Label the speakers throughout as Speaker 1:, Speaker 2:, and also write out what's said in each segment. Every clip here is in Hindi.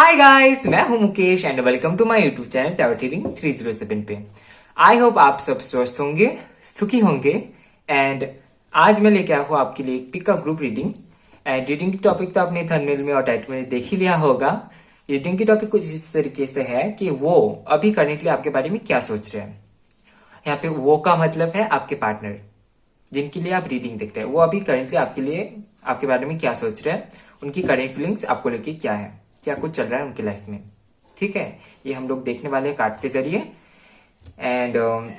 Speaker 1: हाय गाइस, मैं हूं Mukesh and welcome to my YouTube channel टावरटीरिंग 307 पे। आई होप आप सब स्वस्थ होंगे, सुखी होंगे। एंड आज मैं लेके आया हूँ आपके लिए एक pick up group reading. And reading की टॉपिक तो आपने थंबनेल में और टाइटल में देख ही लिया होगा। रीडिंग की टॉपिक कुछ इस तरीके से है कि वो अभी करंटली आपके बारे में क्या सोच रहे हैं। यहाँ पे वो का मतलब है आपके पार्टनर, जिनके लिए आप रीडिंग देख रहे हैं। वो अभी करंटली आपके लिए आपके बारे में क्या सोच रहे हैं, उनकी करंट फीलिंग्स आपको लेके क्या है, क्या कुछ चल रहा है उनकी लाइफ में। ठीक है, ये हम लोग देखने वाले हैं कार्ड के जरिए। एंड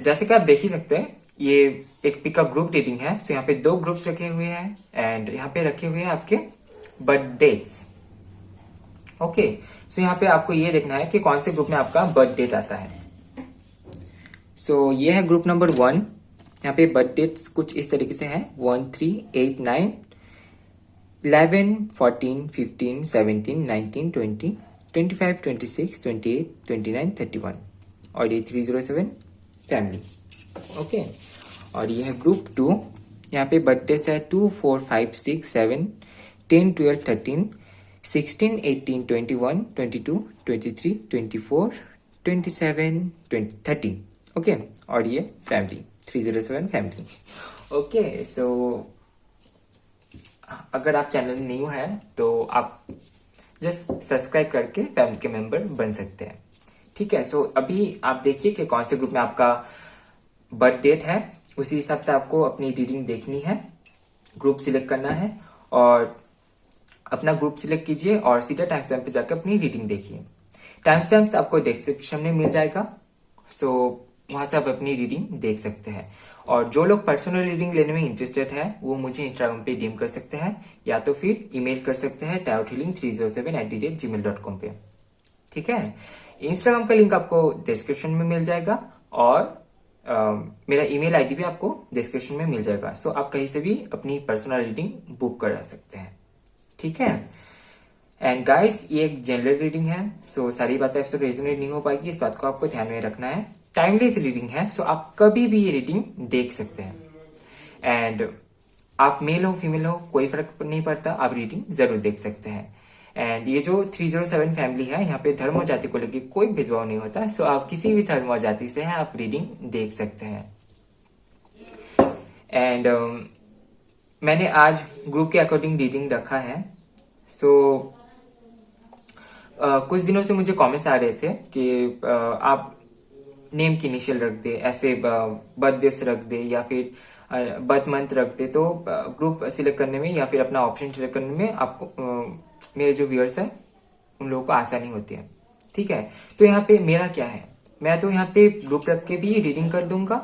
Speaker 1: जैसे कि आप देख ही सकते हैं, ये एक पिकअप ग्रुप रीडिंग है। सो यहाँ पे दो ग्रुप्स रखे हुए हैं एंड यहाँ पे रखे हुए हैं आपके बर्थ डेट्स। ओके, सो यहाँ पे आपको ये देखना है कि कौन से ग्रुप में आपका बर्थ डेट आता है। सो ये है ग्रुप नंबर 1। यहाँ पे बर्थ डेट्स कुछ इस तरीके से है 1, 3, 8, 9, 11, 14, 15, 17, 19, 20, 25, 26, 28, 29, 31 और ये 307 फैमिली। ओके, और ये है ग्रुप 2। यहाँ पे बर्थ डेट्स है 2, 4, 5, 6, 7, 10, 12, 13, 16, 18, 21, 22, 23, 24, 27, 20, 30। ओके, और ये फैमिली 307 फैमिली। ओके, सो अगर आप चैनल में न्यू है तो आप जस्ट सब्सक्राइब करके फैमिली के मेंबर बन सकते हैं। ठीक है, सो अभी आप देखिए कि कौन से ग्रुप में आपका बर्थ डेट है। उसी हिसाब से आपको अपनी रीडिंग देखनी है, ग्रुप सिलेक्ट करना है और अपना ग्रुप सिलेक्ट कीजिए और सीधा टाइम स्टैम्प पे जाकर अपनी रीडिंग देखिए। टाइम स्टैम्प आपको डिस्क्रिप्शन में मिल जाएगा, सो वहां से आप अपनी रीडिंग देख सकते हैं। और जो लोग पर्सनल रीडिंग लेने में इंटरेस्टेड है वो मुझे इंस्टाग्राम पे डीएम कर सकते हैं या तो फिर ईमेल कर सकते हैं tarothealing307@gmail.com पे। ठीक है, इंस्टाग्राम का लिंक आपको डिस्क्रिप्शन में मिल जाएगा और मेरा ईमेल आईडी भी आपको डिस्क्रिप्शन में मिल जाएगा। सो आप कहीं से भी अपनी पर्सनल रीडिंग बुक करा सकते हैं। ठीक है, एंड गाइस ये एक जनरल रीडिंग है। सो सारी बातें आपसे रेजोनेट नहीं हो पाएगी, इस बात को आपको ध्यान में रखना है। टाइमलेस रीडिंग है, सो आप कभी भी ये रीडिंग देख सकते हैं। एंड आप मेल हो फीमेल हो कोई फर्क नहीं पड़ता, आप रीडिंग जरूर देख सकते हैं। एंड ये जो 307 फैमिली है, यहाँ पे धर्म और जाति को लेकर कोई भेदभाव नहीं होता। सो आप किसी भी धर्म और जाति से हैं, आप रीडिंग देख सकते हैं। एंड मैंने आज ग्रुप के अकॉर्डिंग रीडिंग रखा है। सो कुछ दिनों से मुझे कमेंट्स आ रहे थे कि आप नेम की इनिशियल रख दे, ऐसे बर्थ डेट रख दे या फिर बर्थ मंथ रख दे, तो ग्रुप सिलेक्ट करने में या फिर अपना ऑप्शन सिलेक्ट करने में आपको मेरे जो व्यूअर्स हैं उन लोगों को आसानी होती है। ठीक है, तो यहाँ पे मेरा क्या है, मैं तो यहाँ पे ग्रुप रख के भी रीडिंग कर दूंगा,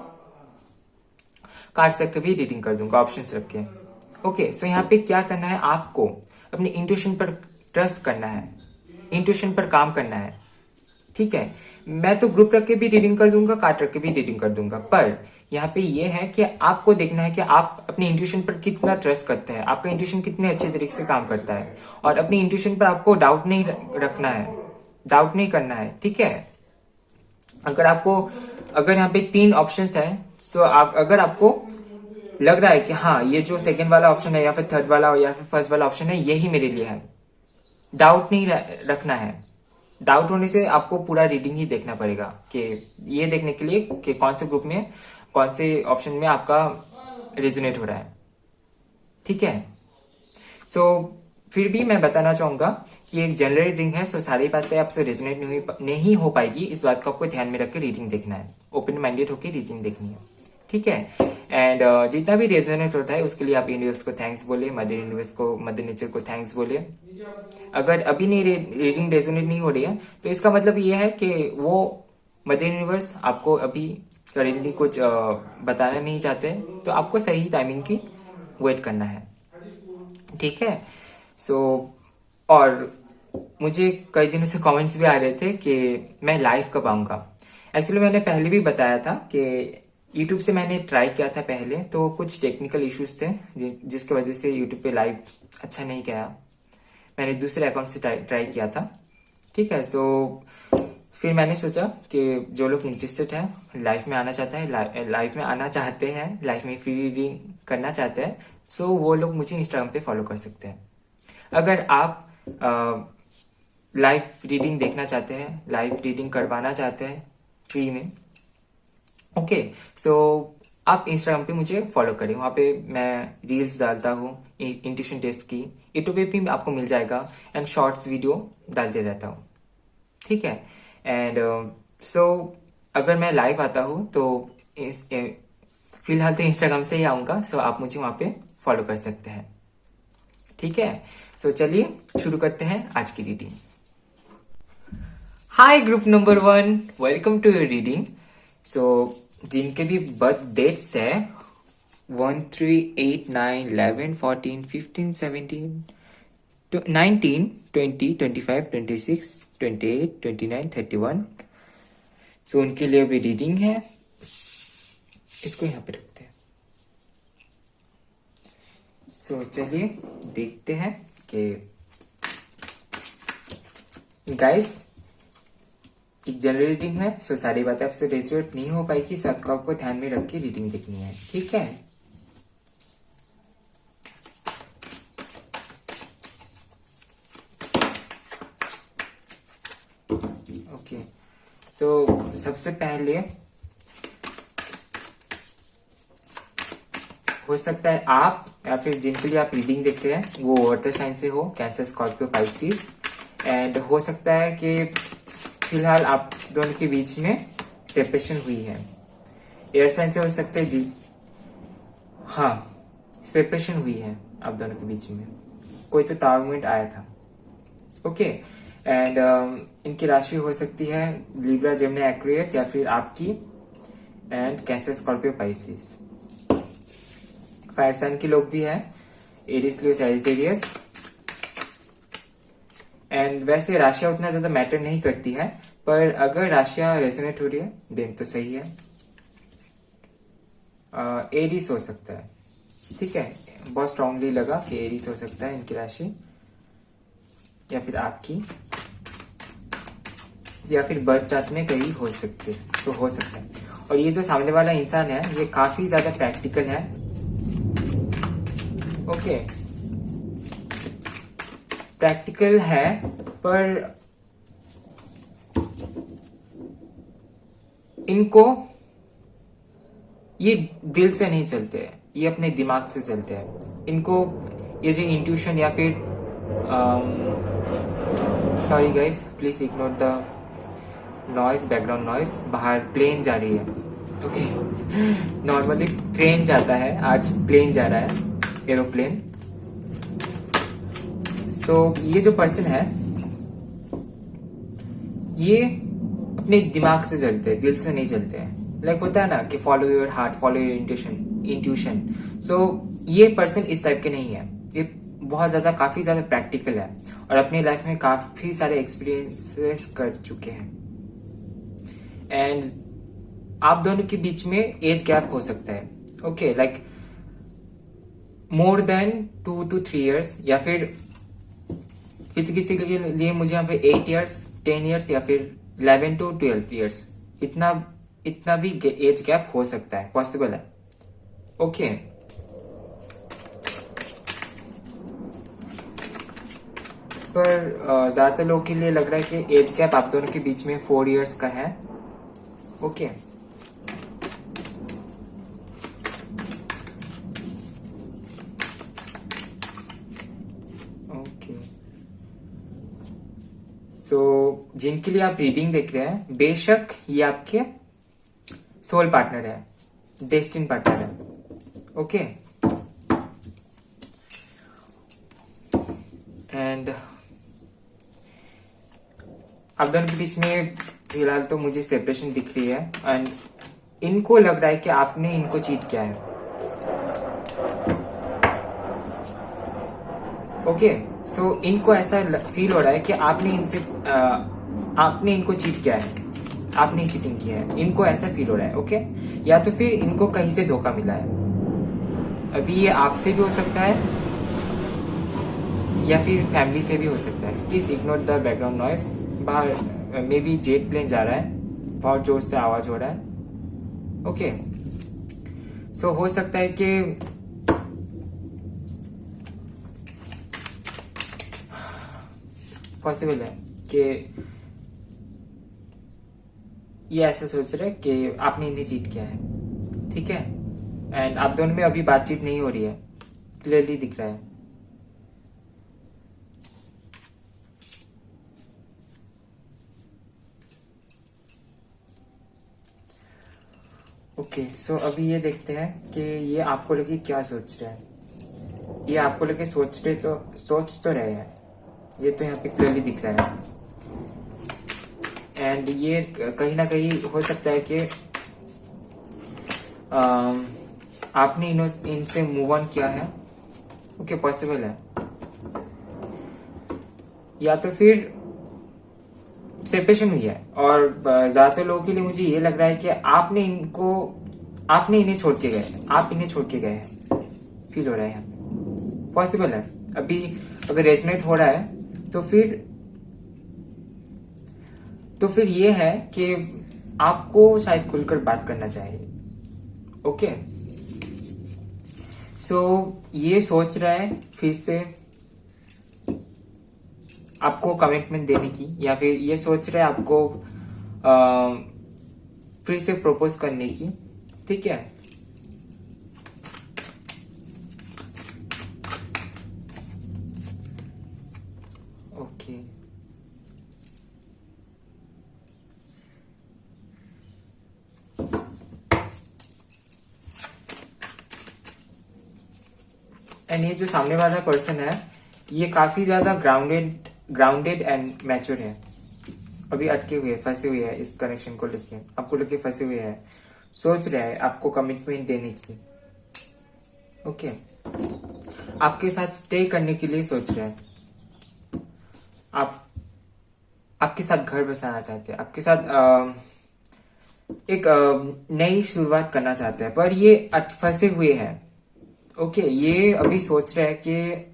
Speaker 1: कार्ड्स रख के भी रीडिंग कर दूंगा, ऑप्शंस रख के। ओके, सो यहाँ पे क्या करना है, आपको अपने इंट्यूशन पर ट्रस्ट करना है, इंट्यूशन पर काम करना है। ठीक है, मैं तो ग्रुप रख के भी रीडिंग कर दूंगा, कार्ड रख के भी रीडिंग कर दूंगा, पर यहाँ पे ये है कि आपको देखना है कि आप अपने इंट्यूशन पर कितना ट्रस्ट करते हैं, आपका इंट्यूशन कितने अच्छे तरीके से काम करता है। और अपने इंट्यूशन पर आपको डाउट नहीं रखना है, डाउट नहीं करना है। ठीक है, अगर यहाँ पे 3 ऑप्शन है, सो अगर आपको लग रहा है कि हाँ ये जो सेकंड वाला ऑप्शन है या फिर थर्ड वाला या फिर फर्स्ट वाला ऑप्शन है यही मेरे लिए है, डाउट नहीं रखना है। डाउट होने से आपको पूरा रीडिंग ही देखना पड़ेगा कि ये देखने के लिए कि कौन से ग्रुप में कौन से ऑप्शन में आपका रेजोनेट हो रहा है। ठीक है, सो फिर भी मैं बताना चाहूंगा कि एक जनरल रीडिंग है, सो सारी बातें आपसे रेजोनेट नहीं हो पाएगी, इस बात को आपको ध्यान में रख के रीडिंग देखना है, ओपन माइंडेड होकर रीडिंग देखनी है। ठीक है, एंड जितना भी रेजोनेट होता है उसके लिए आप यूनिवर्स को थैंक्स बोले, मदर यूनिवर्स को, मदर नेचर को थैंक्स बोले। अगर अभी नहीं रीडिंग रेजोनेट नहीं हो रही है तो इसका मतलब ये है कि वो मदर यूनिवर्स आपको अभी करेंटली कुछ बताना नहीं चाहते, तो आपको सही टाइमिंग की वेट करना है। ठीक है, सो और मुझे कई दिनों से कमेंट्स भी आ रहे थे कि मैं लाइव कब आऊंगा। एक्चुअली मैंने पहले भी बताया था कि यूट्यूब से मैंने ट्राई किया था पहले, तो कुछ टेक्निकल इश्यूज थे जिसकी वजह से यूट्यूब पे लाइव अच्छा नहीं गया। मैंने दूसरे अकाउंट से ट्राई किया था। ठीक है, सो फिर मैंने सोचा कि जो लोग इंटरेस्टेड है, लाइफ में आना चाहता है, लाइफ में आना चाहते हैं, लाइफ में फ्री रीडिंग करना चाहते हैं, सो वो लोग मुझे इंस्टाग्राम पे फॉलो कर सकते हैं। अगर आप लाइव रीडिंग देखना चाहते हैं, लाइव रीडिंग करवाना चाहते हैं फ्री में, ओके, सो आप इंस्टाग्राम पे मुझे फॉलो करें, वहाँ पे मैं रील्स डालता हूँ इंट्यूशन टेस्ट की, यूट्यूब पे भी आपको मिल जाएगा, एंड शॉर्ट्स वीडियो डालते रहता हूँ, ठीक है। एंड सो अगर मैं लाइव आता हूँ तो फिलहाल तो इंस्टाग्राम से ही आऊँगा, सो आप मुझे वहाँ पे फॉलो कर सकते हैं, ठीक है। सो चलिए शुरू करते हैं आज की reading. Hi group number 1, welcome to your reading. So जिनके भी बर्थ डेट्स है 1, 3, 8, 9, 11, 14, 15, 17, 19, 20, 25, 26, 28, 29, 31, सो उनके लिए भी रीडिंग है। इसको यहाँ पे रखते हैं। सो चलिए देखते हैं कि गाइस एक जनरल रीडिंग है, सो सारी बातें आपसे रेजोनेट नहीं हो पाएगी, सबको आपको ध्यान में रख के रीडिंग देखनी है, ठीक है। ओके, सो सबसे पहले हो सकता है आप या फिर जिनके लिए आप रीडिंग देखते हैं वो वाटर साइन से हो, कैंसर, स्कॉर्पियो, पाइसिस, एंड हो सकता है कि फिलहाल आप दोनों के बीच में सेपरेशन हुई है। एयर साइन से हो सकता है जी, हाँ सेपरेशन हुई है आप दोनों के बीच में, कोई तो तालमेल आया था, ओके। एंड इनकी राशि हो सकती है लिब्रा, जेमिनी, एक्वेरियस या फिर आपकी, and Cancer, Scorpio, Pisces. Fire sign के लोग भी हैं, एरिस, लियो, सैजिटेरियस। एंड वैसे राशियां उतना ज्यादा मैटर नहीं करती है, पर अगर राशियां रेजोनेट हो रही है देन तो सही है। एरिस हो सकता है, ठीक है, बहुत स्ट्रांगली लगा कि एरिस हो सकता है इनकी राशि, या फिर आपकी, या फिर बर्थ चार्ट में कहीं हो सकते हैं, तो हो सकता है। और ये जो सामने वाला इंसान है ये काफी ज्यादा प्रैक्टिकल है, ओके, प्रैक्टिकल है, पर इनको ये दिल से नहीं चलते हैं, ये अपने दिमाग से चलते हैं। इनको ये जो इंट्यूशन या फिर sorry guys please ignore the noise, background noise, बाहर प्लेन जा रही है, ओके। नॉर्मली ट्रेन जाता है, आज प्लेन जा रहा है, एरोप्लेन। सो ये जो पर्सन है ये अपने दिमाग से चलते हैं, दिल से नहीं चलते हैं। लाइक होता है ना कि follow your heart, follow your intuition. So ये पर्सन इस टाइप के नहीं है, ये बहुत ज्यादा, काफी ज्यादा प्रैक्टिकल है और अपनी लाइफ में काफी सारे एक्सपीरियंसेस कर चुके हैं। एंड आप दोनों के बीच में एज गैप हो सकता है, okay, like more than 2 to 3 years, या फिर किसी किसी के लिए मुझे यहाँ पे 8 years, 10 years या फिर 11 to 12 years, इतना भी एज गैप हो सकता है, पॉसिबल है, ओके। पर ज्यादातर लोगों के लिए लग रहा है कि एज गैप आप दोनों के बीच में 4 years का है, ओके। सो जिनके लिए आप रीडिंग देख रहे हैं, बेशक ये आपके सोल पार्टनर है, डेस्टिन पार्टनर है, ओके। एंड आप दोनों के बीच में फिलहाल तो मुझे सेपरेशन दिख रही है, एंड इनको लग रहा है कि आपने इनको चीट किया है, ओके। सो इनको ऐसा फील हो रहा है कि आपने इनको चीट किया है, आपने चीटिंग किया है, इनको ऐसा फील हो रहा है, ओके। या तो फिर इनको कहीं से धोखा मिला है, अभी ये आपसे भी हो सकता है या फिर फैमिली से भी हो सकता है। Please ignore the background noise, बाहर मे बी जेट प्लेन जा रहा है, बहुत जोर से आवाज हो रहा है, ओके। सो हो सकता है कि पॉसिबल है कि ये ऐसा सोच रहे कि आपने इन्हें चीट किया है, ठीक है। एंड आप दोनों में अभी बातचीत नहीं हो रही है, क्लियरली दिख रहा है। ओके, सो अभी ये देखते हैं कि ये आपको लेके क्या सोच रहे हैं। ये आपको लेके सोच तो रहे हैं, ये तो यहाँ पे क्लियरली दिख रहा है। एंड ये कहीं ना कहीं हो सकता है कि आपने इनसे मूव ऑन किया है। ओके, पॉसिबल है। या तो फिर सेपरेशन हुई है, और ज्यादातर लोगों के लिए मुझे ये लग रहा है कि आपने इन्हें छोड़ के गए, आप इन्हें छोड़ के गए हैं, फील हो रहा है यहाँ पे। पॉसिबल है। अभी अगर रेजोनेट हो रहा है तो फिर ये है कि आपको शायद खुलकर बात करना चाहिए। ओके, सो ये सोच रहा है फिर से आपको कमिटमेंट देने की, या फिर ये सोच रहे हैं आपको फिर से प्रपोज करने की, ठीक है। ओके, एंड ये जो सामने वाला पर्सन है, ये काफी ज्यादा ग्राउंडेड एंड मैच्योर है। अभी अटके हुए, फंसे हुए हैं इस कनेक्शन को लेके, आपको लेके फंसे हुए हैं। सोच रहे हैं आपको कमिटमेंट देने की। ओके, आपके साथ स्टे करने के लिए सोच रहे हैं। आपके साथ घर बसाना चाहते हैं, आपके साथ एक नई शुरुआत करना चाहते हैं, पर ये फंसे हुए हैं। ओके, ये अभी सोच रहे हैं कि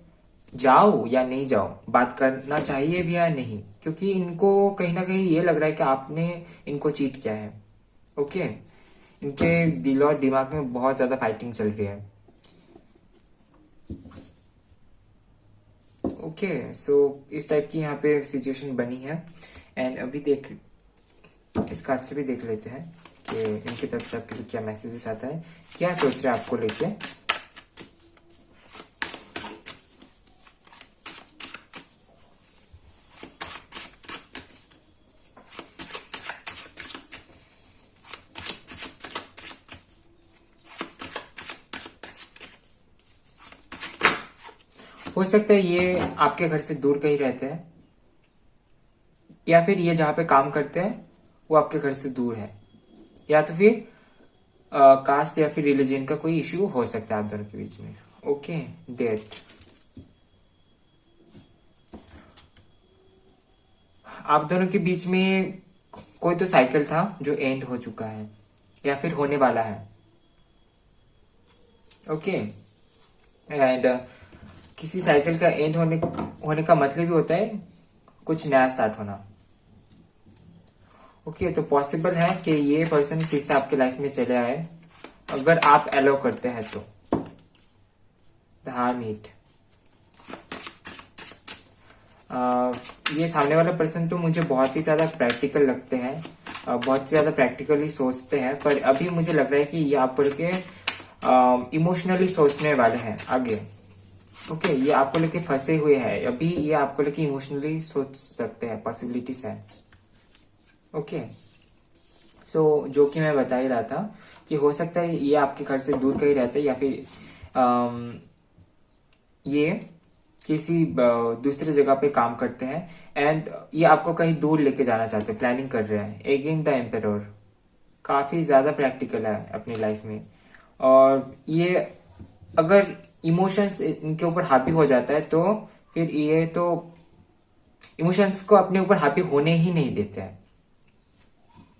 Speaker 1: जाओ या नहीं जाओ, बात करना चाहिए भी या नहीं, क्योंकि इनको कहीं ना कहीं ये लग रहा है कि आपने इनको चीट किया है। ओके, इनके दिल और दिमाग में बहुत ज्यादा फाइटिंग चल रही है। ओके, सो इस टाइप की यहाँ पे सिचुएशन बनी है। एंड अभी इस कार्ड से भी देख लेते हैं कि इनकी तरफ से आपके लिए क्या मैसेजेस आता है, क्या सोच रहे हैं आपको लेके। हो सकता है ये आपके घर से दूर कहीं रहते हैं, या फिर ये जहां पे काम करते हैं वो आपके घर से दूर है, या तो फिर कास्ट या फिर रिलीजन का कोई इश्यू हो सकता है आप दोनों के बीच में। Okay, death. आप दोनों के बीच में कोई तो साइकिल था जो एंड हो चुका है या फिर होने वाला है। ओके, एंड किसी साइकिल का एंड होने का मतलब ही होता है कुछ नया स्टार्ट होना। ओके, तो पॉसिबल है कि ये पर्सन फिर से आपके लाइफ में चले आए, अगर आप अलाउ करते हैं तो। The hermit. ये सामने वाला पर्सन तो मुझे बहुत ही ज्यादा प्रैक्टिकल लगते हैं, बहुत ही ज्यादा प्रैक्टिकली सोचते हैं, पर अभी मुझे लग रहा है कि ये आप के इमोशनली सोचने वाले हैं आगे। ओके, ये आपको लेके फंसे हुए हैं, अभी ये आपको लेके इमोशनली सोच सकते हैं, पॉसिबिलिटीज है। ओके, सो जो कि मैं बता ही रहा था कि हो सकता है ये आपके घर से दूर कहीं रहते हैं, या फिर ये किसी दूसरे जगह पे काम करते हैं, एंड ये आपको कहीं दूर लेके जाना चाहते हैं, प्लानिंग कर रहे हैं। अगेन द एम्पेरर, काफी ज्यादा प्रैक्टिकल है अपनी लाइफ में, और ये अगर इमोशंस इनके ऊपर हावी हो जाता है तो फिर ये तो इमोशंस को अपने ऊपर हावी होने ही नहीं देते हैं,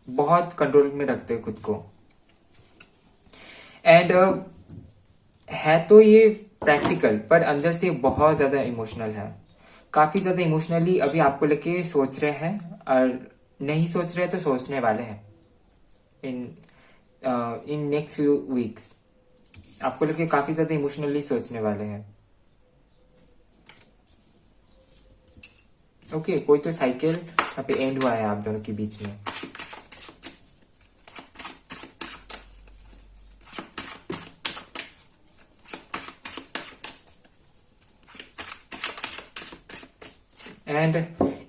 Speaker 1: बहुत कंट्रोल में रखते हैं खुद को। एंड है तो ये प्रैक्टिकल, पर अंदर से बहुत ज्यादा इमोशनल है, काफी ज्यादा इमोशनली अभी आपको लेके सोच रहे हैं, और नहीं सोच रहे तो सोचने वाले हैं इन नेक्स्ट फ्यू वीक्स। आपको लेके काफी ज्यादा इमोशनली सोचने वाले हैं। ओके, कोई तो साइकिल यहाँ पे एंड हुआ है आप दोनों के बीच में। एंड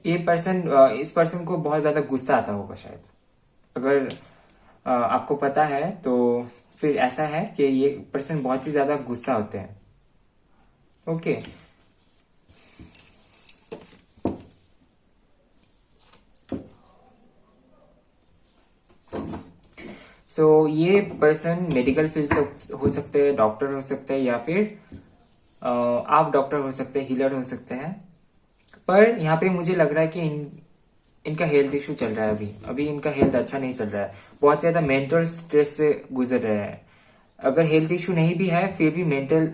Speaker 1: ये पर्सन, इस पर्सन को बहुत ज्यादा गुस्सा आता होगा शायद। अगर आपको पता है तो फिर ऐसा है कि ये पर्सन बहुत ही ज्यादा गुस्सा होते हैं। ओके, सो ये पर्सन मेडिकल फील्ड हो सकते हैं, डॉक्टर हो सकते हैं, या फिर आप डॉक्टर हो सकते हैं, हीलर हो सकते हैं। पर यहाँ पे मुझे लग रहा है कि इनका हेल्थ इशू चल रहा है। अभी अभी इनका हेल्थ अच्छा नहीं चल रहा है, बहुत ज्यादा मेंटल स्ट्रेस से गुजर रहे हैं। अगर हेल्थ इशू नहीं भी है फिर भी मेंटल,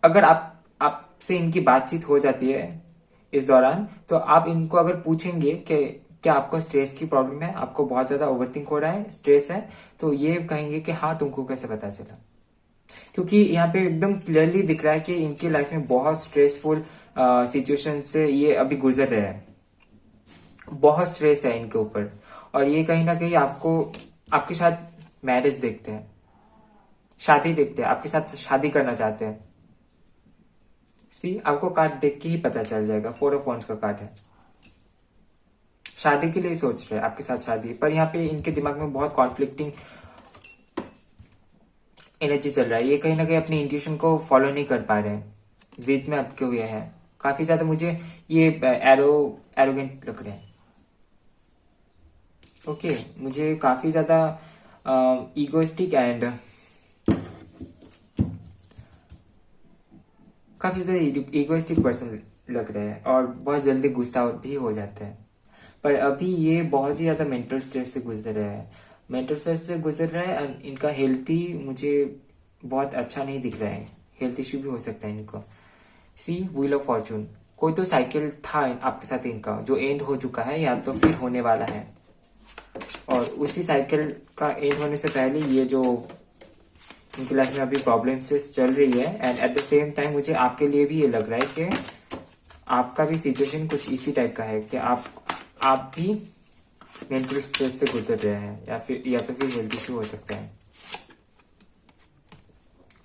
Speaker 1: अगर आपसे इनकी बातचीत हो जाती है इस दौरान, तो आप इनको अगर पूछेंगे कि क्या आपको स्ट्रेस की प्रॉब्लम है, आपको बहुत ज्यादा ओवरथिंक हो रहा है, स्ट्रेस है, तो ये कहेंगे कि हाँ, तुमको कैसे पता चला। क्योंकि यहाँ पे एकदम क्लियरली दिख रहा है कि इनकी लाइफ में बहुत स्ट्रेसफुल सिचुएशन से ये अभी गुजर रहे हैं। बहुत स्ट्रेस है इनके ऊपर, और ये कहीं ना कहीं आपके साथ मैरिज देखते हैं, शादी देखते हैं, आपके साथ शादी करना चाहते हैं। सी, आपको कार्ड देख के ही पता चल जाएगा, 4 ऑफ वांड्स का कार्ड है। शादी के लिए सोच रहे हैं, आपके साथ शादी। पर यहाँ पे इनके दिमाग में बहुत कॉन्फ्लिक्टिंग एनर्जी चल रहा है। ये कहीं ना कहीं अपनी इंट्यूशन को फॉलो नहीं कर पा रहे हैं, जिद में अटके हुए हैं काफी ज्यादा। मुझे ये एरोगेंट लग रहे हैं। ओके, मुझे काफी ज्यादा इगोइस्टिक एंड काफी ज्यादा इगोइस्टिक पर्सन लग रहे हैं, और बहुत जल्दी गुस्सा भी हो जाते हैं। पर अभी ये बहुत ही ज्यादा मेंटल स्ट्रेस से गुजर रहे हैं, मेंटल स्ट्रेस से गुजर रहे हैं। एंड इनका हेल्थ भी मुझे बहुत अच्छा नहीं दिख रहा है, हेल्थ इश्यू भी हो सकता है इनको। सी, व्हील ऑफ फॉर्चून, कोई तो साइकिल था आपके साथ इनका जो एंड हो चुका है या तो फिर होने वाला है, और उसी साइकिल का एंड होने से पहले ये जो इनकी लाइफ में अभी प्रॉब्लम से चल रही है। And at the same time मुझे आपके लिए भी ये लग रहा है कि आपका भी सिचुएशन कुछ इसी टाइप का है कि आप भी मेंटल स्ट्रेस से गुजर रहे हैं, या तो फिर हेल्थ इशू हो सकता है।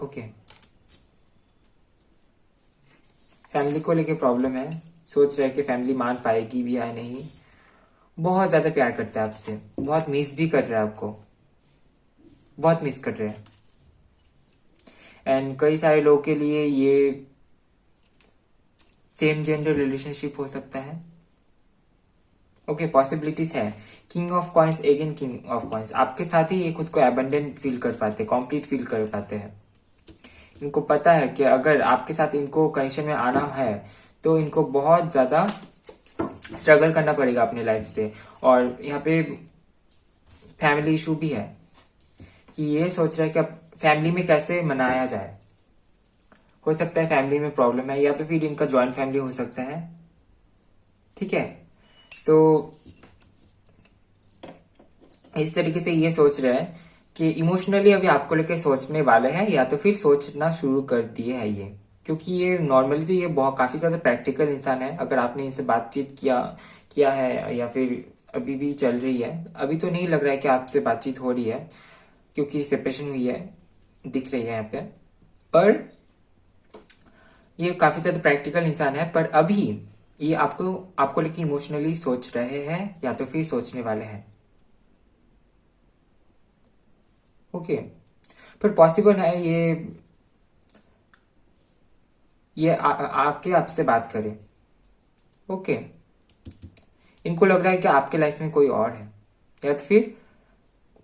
Speaker 1: ओके, फैमिली को लेके प्रॉब्लम है, सोच रहे हैं कि फैमिली मान पाएगी भी या नहीं। बहुत ज्यादा प्यार करते हैं आपसे, बहुत मिस भी कर रहे हैं आपको, बहुत मिस कर रहे हैं। एंड कई सारे लोगों के लिए ये सेम जेंडर रिलेशनशिप हो सकता है। ओके, पॉसिबिलिटीज है। King of coins, again king of coins, आपके साथ ही ये खुद को एबंडेंट फील कर पाते, कंप्लीट फील कर पाते हैं। इनको पता है कि अगर आपके साथ इनको कनेक्शन में आना है तो इनको बहुत ज्यादा स्ट्रगल करना पड़ेगा अपने लाइफ से। और यहाँ पे फैमिली इशू भी है कि ये सोच रहा है कि अब फैमिली में कैसे मनाया जाए। हो सकता है फैमिली में प्रॉब्लम है, या तो फिर इनका जॉइंट फैमिली हो सकता है। ठीक है, तो इस तरीके से ये सोच रहे हैं कि इमोशनली अभी आपको लेकर सोचने वाले हैं, या तो फिर सोचना शुरू कर दिए है ये। क्योंकि ये नॉर्मली तो ये बहुत काफी ज्यादा प्रैक्टिकल इंसान है। अगर आपने इनसे बातचीत किया है या फिर अभी भी चल रही है, अभी तो नहीं लग रहा है कि आपसे बातचीत हो रही है क्योंकि सेपरेशन हुई है, दिख रही है यहाँ पे। पर ये काफी ज्यादा प्रैक्टिकल इंसान है, पर अभी ये आपको लेके इमोशनली सोच रहे हैं या तो फिर सोचने वाले हैं। ओके, पर पॉसिबल है ये आके आपसे बात करे। ओके, इनको लग रहा है कि आपके लाइफ में कोई और है, या तो फिर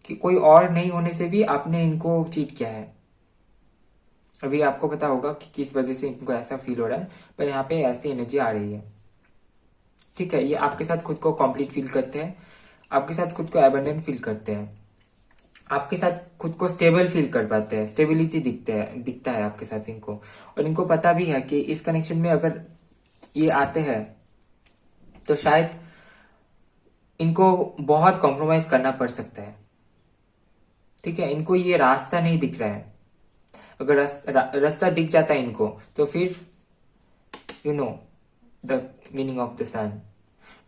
Speaker 1: कि कोई और नहीं होने से भी आपने इनको चीट किया है। अभी आपको पता होगा कि किस वजह से इनको ऐसा फील हो रहा है, पर यहाँ पे ऐसी एनर्जी आ रही है। ठीक है, ये आपके साथ खुद को कंप्लीट फील करते हैं, आपके साथ खुद को एबंडेंट फील करते हैं, आपके साथ खुद को स्टेबल फील कर पाते हैं, स्टेबिलिटी दिखता है आपके साथ इनको। और इनको पता भी है कि इस कनेक्शन में अगर ये आते हैं तो शायद इनको बहुत कॉम्प्रोमाइज करना पड़ सकता है। ठीक है, इनको ये रास्ता नहीं दिख रहा है। अगर रास्ता दिख जाता है इनको तो फिर the meaning of the sun,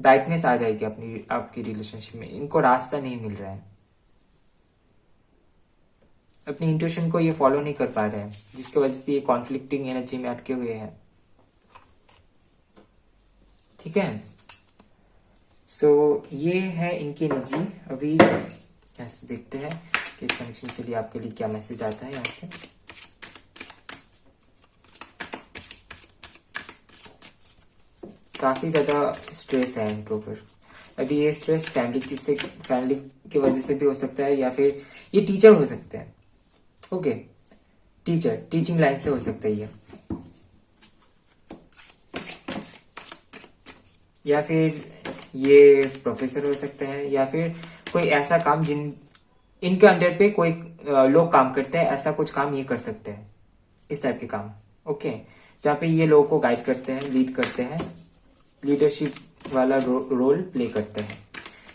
Speaker 1: brightness आ जाएगी अपनी आपकी रिलेशनशिप में। इनको रास्ता नहीं मिल रहा है, अपनी इंट्यूशन को ये फॉलो नहीं कर पा रहे हैं, जिसकी वजह से ये कॉन्फ्लिक्टिंग एनर्जी में अटके हुए हैं। ठीक है, सो ये है इनकी एनर्जी। अभी ऐसे देखते हैं कि इस कनेक्शन के लिए आपके लिए क्या मैसेज आता है यहाँ से। काफी ज्यादा स्ट्रेस है इनके ऊपर अभी। ये स्ट्रेस फैमिली की वजह से भी हो सकता है, या फिर ये टीचर हो सकते हैं। ओके, टीचिंग लाइन से हो सकता है ये, या फिर ये प्रोफेसर हो सकते हैं, या फिर कोई ऐसा काम इनके अंडर पे कोई लोग काम करते हैं, ऐसा कुछ काम ये कर सकते हैं, इस टाइप के काम। ओके, जहाँ पे ये लोगों को गाइड करते हैं, लीड करते हैं, लीडरशिप वाला रोल प्ले करते हैं।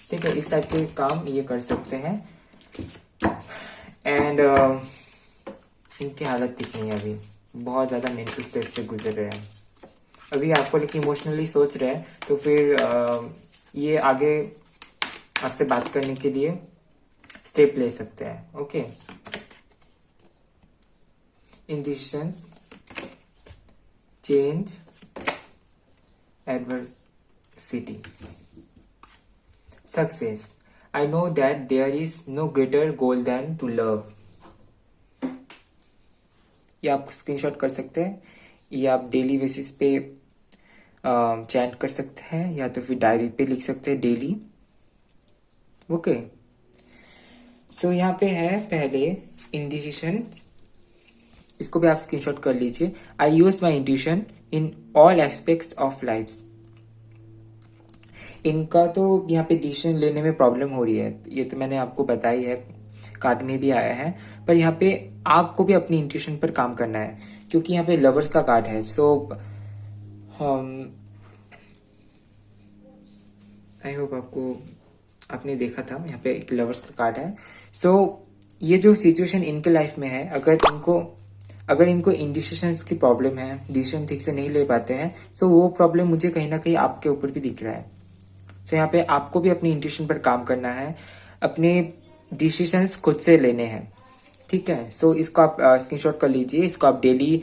Speaker 1: ठीक है, इस टाइप के काम ये कर सकते हैं। एंड इनकी हालत ठीक नहीं है अभी, बहुत ज़्यादा मेंटल स्ट्रेस से गुजर रहे हैं अभी। आपको लेकिन इमोशनली सोच रहे हैं, तो फिर ये आगे आपसे बात करने के लिए स्टेप ले सकते हैं। Okay, endings, change, adversity, success. I know that there is no greater goal than to love. ये आप स्क्रीनशॉट कर सकते हैं, ये आप डेली बेसिस पे चैंट कर सकते हैं, या तो फिर डायरी पे लिख सकते हैं डेली। ओके, सो यहाँ पे है पहले इंडिसिशन, इसको भी आप स्क्रीनशॉट कर लीजिए। I use my intuition in all aspects of life. इनका तो यहाँ पे डिसीजन लेने में प्रॉब्लम हो रही है, ये तो मैंने आपको बताई है, कार्ड में भी आया है। पर यहाँ पे आपको भी अपनी इंट्यूशन पर काम करना है, क्योंकि यहाँ पे लवर्स का कार्ड है। सो आई होप आपने देखा था, यहाँ पे एक लवर्स का कार्ड है। सो ये जो सिचुएशन इनके लाइफ में है, अगर इनको इंडिसिशंस की प्रॉब्लम है, डिसीजन ठीक से नहीं ले पाते हैं, सो वो प्रॉब्लम मुझे कहीं ना कहीं आपके ऊपर भी दिख रहा है। सो यहाँ पे आपको भी अपनी इंट्यूशन पर काम करना है, अपने डिसीजंस खुद से लेने हैं। ठीक है, सो इसको आप स्क्रीनशॉट कर लीजिए, इसको आप डेली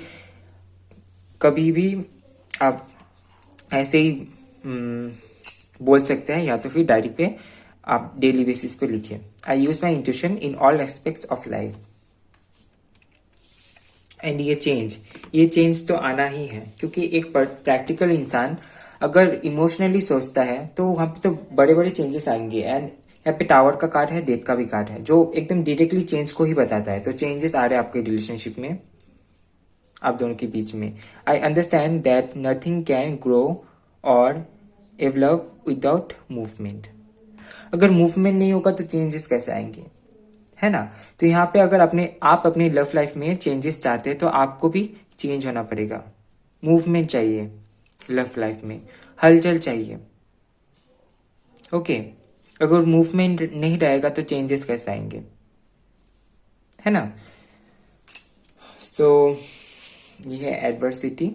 Speaker 1: कभी भी आप ऐसे ही बोल सकते हैं, या तो फिर डायरी पे आप डेली बेसिस पे लिखिए। I use my intuition in all aspects of life. And ये चेंज तो आना ही है, क्योंकि एक प्रैक्टिकल इंसान अगर इमोशनली सोचता है तो वहाँ पे तो बड़े बड़े चेंजेस आएंगे। एंड यहाँ पे टावर का कार्ड है, डेथ का भी कार्ड है, जो एकदम डायरेक्टली चेंज को ही बताता है। तो चेंजेस आ रहे हैं आपके रिलेशनशिप में, आप दोनों के बीच में। आई understand that nothing can grow और डेवलप विदाउट मूवमेंट। अगर मूवमेंट नहीं होगा तो चेंजेस कैसे आएंगे, है ना। तो यहाँ पे अगर आप अपने लव लाइफ में चेंजेस चाहते हैं, तो आपको भी चेंज होना पड़ेगा। मूवमेंट चाहिए लव लाइफ में, हलचल चाहिए। ओके, अगर मूवमेंट नहीं रहेगा तो चेंजेस कैसे आएंगे, है ना। सो ये है adversity.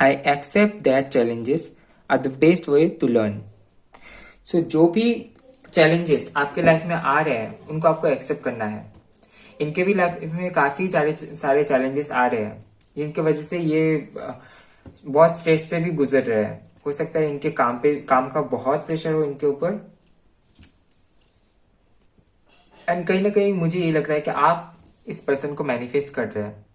Speaker 1: I accept that challenges are the best way to learn. So जो भी चैलेंजेस आपके लाइफ में आ रहे हैं, उनको आपको एक्सेप्ट करना है। इनके भी लाइफ में काफी सारे चैलेंजेस आ रहे हैं, जिनकी वजह से ये बहुत स्ट्रेस से भी गुजर रहे हैं। हो सकता है इनके काम का बहुत प्रेशर हो इनके ऊपर। एंड कहीं ना कहीं मुझे ये लग रहा है कि आप इस पर्सन को मैनिफेस्ट कर रहे हैं,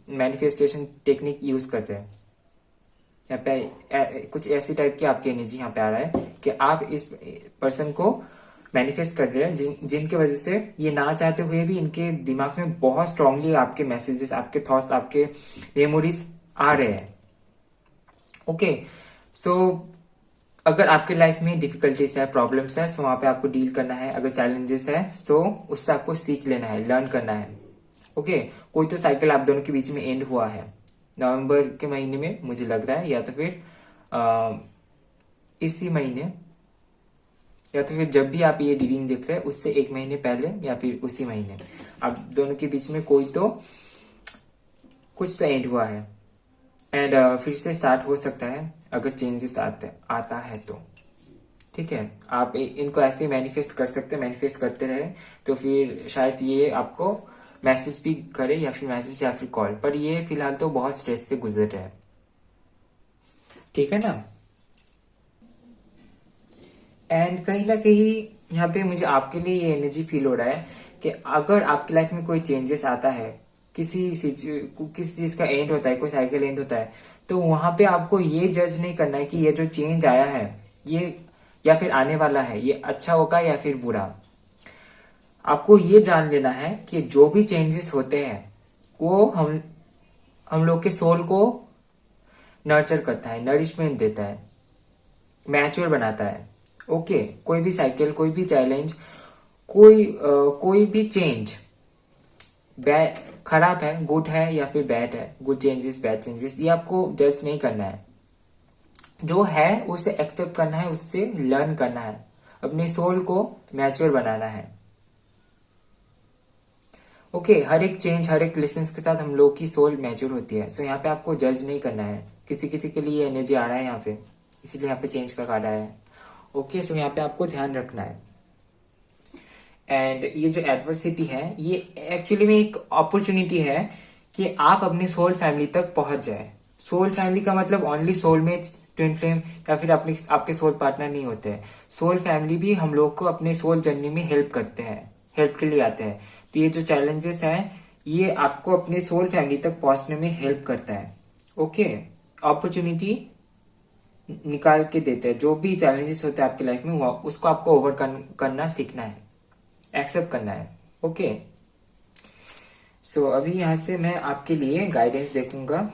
Speaker 1: मैनिफेस्टेशन टेक्निक यूज कर रहे हैं। यहाँ पे कुछ ऐसी टाइप की आपकी एनर्जी यहाँ पे आ रहा है कि आप इस पर्सन को मैनिफेस्ट कर रहे हैं, जिनके वजह से ये ना चाहते हुए भी इनके दिमाग में बहुत स्ट्रांगली आपके मैसेजेस, आपके थॉट्स, आपके मेमोरीज आ रहे हैं। ओके, सो अगर आपके लाइफ में डिफिकल्टीज है, प्रॉब्लम्स है, सो वहां पे आपको डील करना है। अगर चैलेंजेस है तो उससे आपको सीख लेना है, लर्न करना है। ओके, कोई तो साइकिल आप दोनों के बीच में एंड हुआ है नवंबर के महीने में, मुझे लग रहा है, या तो फिर इसी महीने, या तो फिर जब भी आप ये रीडिंग देख रहे हैं उससे एक महीने पहले, या फिर उसी महीने आप दोनों के बीच में कुछ तो एंड हुआ है। एंड फिर से स्टार्ट हो सकता है। अगर चेंजेस आता है तो। ठीक है, आप इनको ऐसे ही मैनिफेस्ट कर सकते हैं, मैनिफेस्ट करते रहे तो फिर शायद ये आपको मैसेज भी करे, या फिर मैसेज या फिर कॉल, पर ये फिलहाल तो बहुत स्ट्रेस से गुजर रहा है। ठीक है ना। एंड कहीं ना कहीं यहाँ पे मुझे आपके लिए ये एनर्जी फील हो रहा है कि अगर आपकी लाइफ में कोई चेंजेस आता है, किसी चीज का एंड होता है, कोई साइकिल एंड होता है, तो वहां पे आपको ये जज नहीं करना है कि ये जो चेंज आया है ये या फिर आने वाला है ये अच्छा होगा या फिर बुरा। आपको ये जान लेना है कि जो भी चेंजेस होते हैं वो हम लोग के सोल को नर्चर करता है, नरिशमेंट देता है, मैच्योर बनाता है। ओके, कोई भी साइकिल, कोई भी चैलेंज, कोई भी चेंज खराब है, गुड है या फिर बैड है, गुड चेंजेस बैड चेंजेस, ये आपको जज नहीं करना है। जो है उसे एक्सेप्ट करना है, उससे लर्न करना है, अपने सोल को मैच्योर बनाना है। ओके, हर एक चेंज, हर एक लेसन के साथ हम लोग की सोल मैच्योर होती है। सो यहाँ पे आपको जज नहीं करना है। किसी किसी के लिए एनर्जी आ रहा है यहाँ पे, इसीलिए यहाँ पे चेंज का कार्ड आया है। ओके, सो यहाँ पे आपको ध्यान रखना है। एंड ये जो एडवर्सिटी है ये एक्चुअली में एक अपॉर्चुनिटी है कि आप अपने सोल फैमिली तक पहुंच जाए। सोल फैमिली का मतलब ओनली सोलमेट्स, ट्विन फ्लेम या फिर आपके सोल पार्टनर नहीं होते हैं। सोल फैमिली भी हम लोग को अपने सोल जर्नी में हेल्प करते हैं, हेल्प के लिए आते हैं। तो ये जो चैलेंजेस हैं ये आपको अपने सोल फैमिली तक पहुंचने में हेल्प करता है। ओके, अपॉर्चुनिटी निकाल के देते हैं। जो भी चैलेंजेस होते हैं आपकी लाइफ में उसको आपको ओवरकम करना सीखना है, एक्सेप्ट करना है। ओके, सो अभी यहां से मैं आपके लिए गाइडेंस देखूंगा,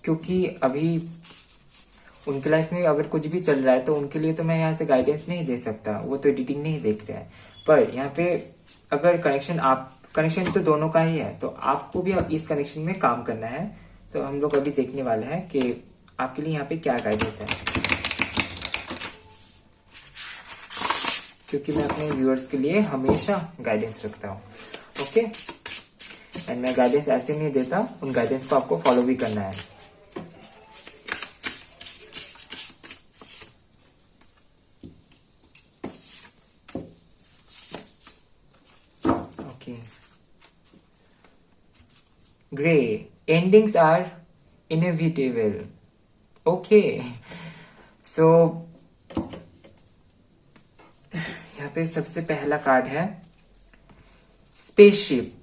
Speaker 1: क्योंकि अभी उनकी लाइफ में अगर कुछ भी चल रहा है तो उनके लिए तो मैं यहाँ से गाइडेंस नहीं दे सकता, वो तो एडिटिंग नहीं देख रहे हैं। पर यहाँ पे अगर कनेक्शन तो दोनों का ही है, तो आपको भी इस कनेक्शन में काम करना है। तो हम लोग अभी देखने वाले हैं कि आपके लिए यहाँ पे क्या गाइडेंस है, क्योंकि मैं अपने व्यूअर्स के लिए हमेशा गाइडेंस रखता हूँ। ओके, एंड मैं गाइडेंस ऐसे नहीं देता, उन गाइडेंस को आपको फॉलो भी करना है। Okay, grey, endings are inevitable. Okay, so यहाँ पे सबसे पहला कार्ड है स्पेसशिप।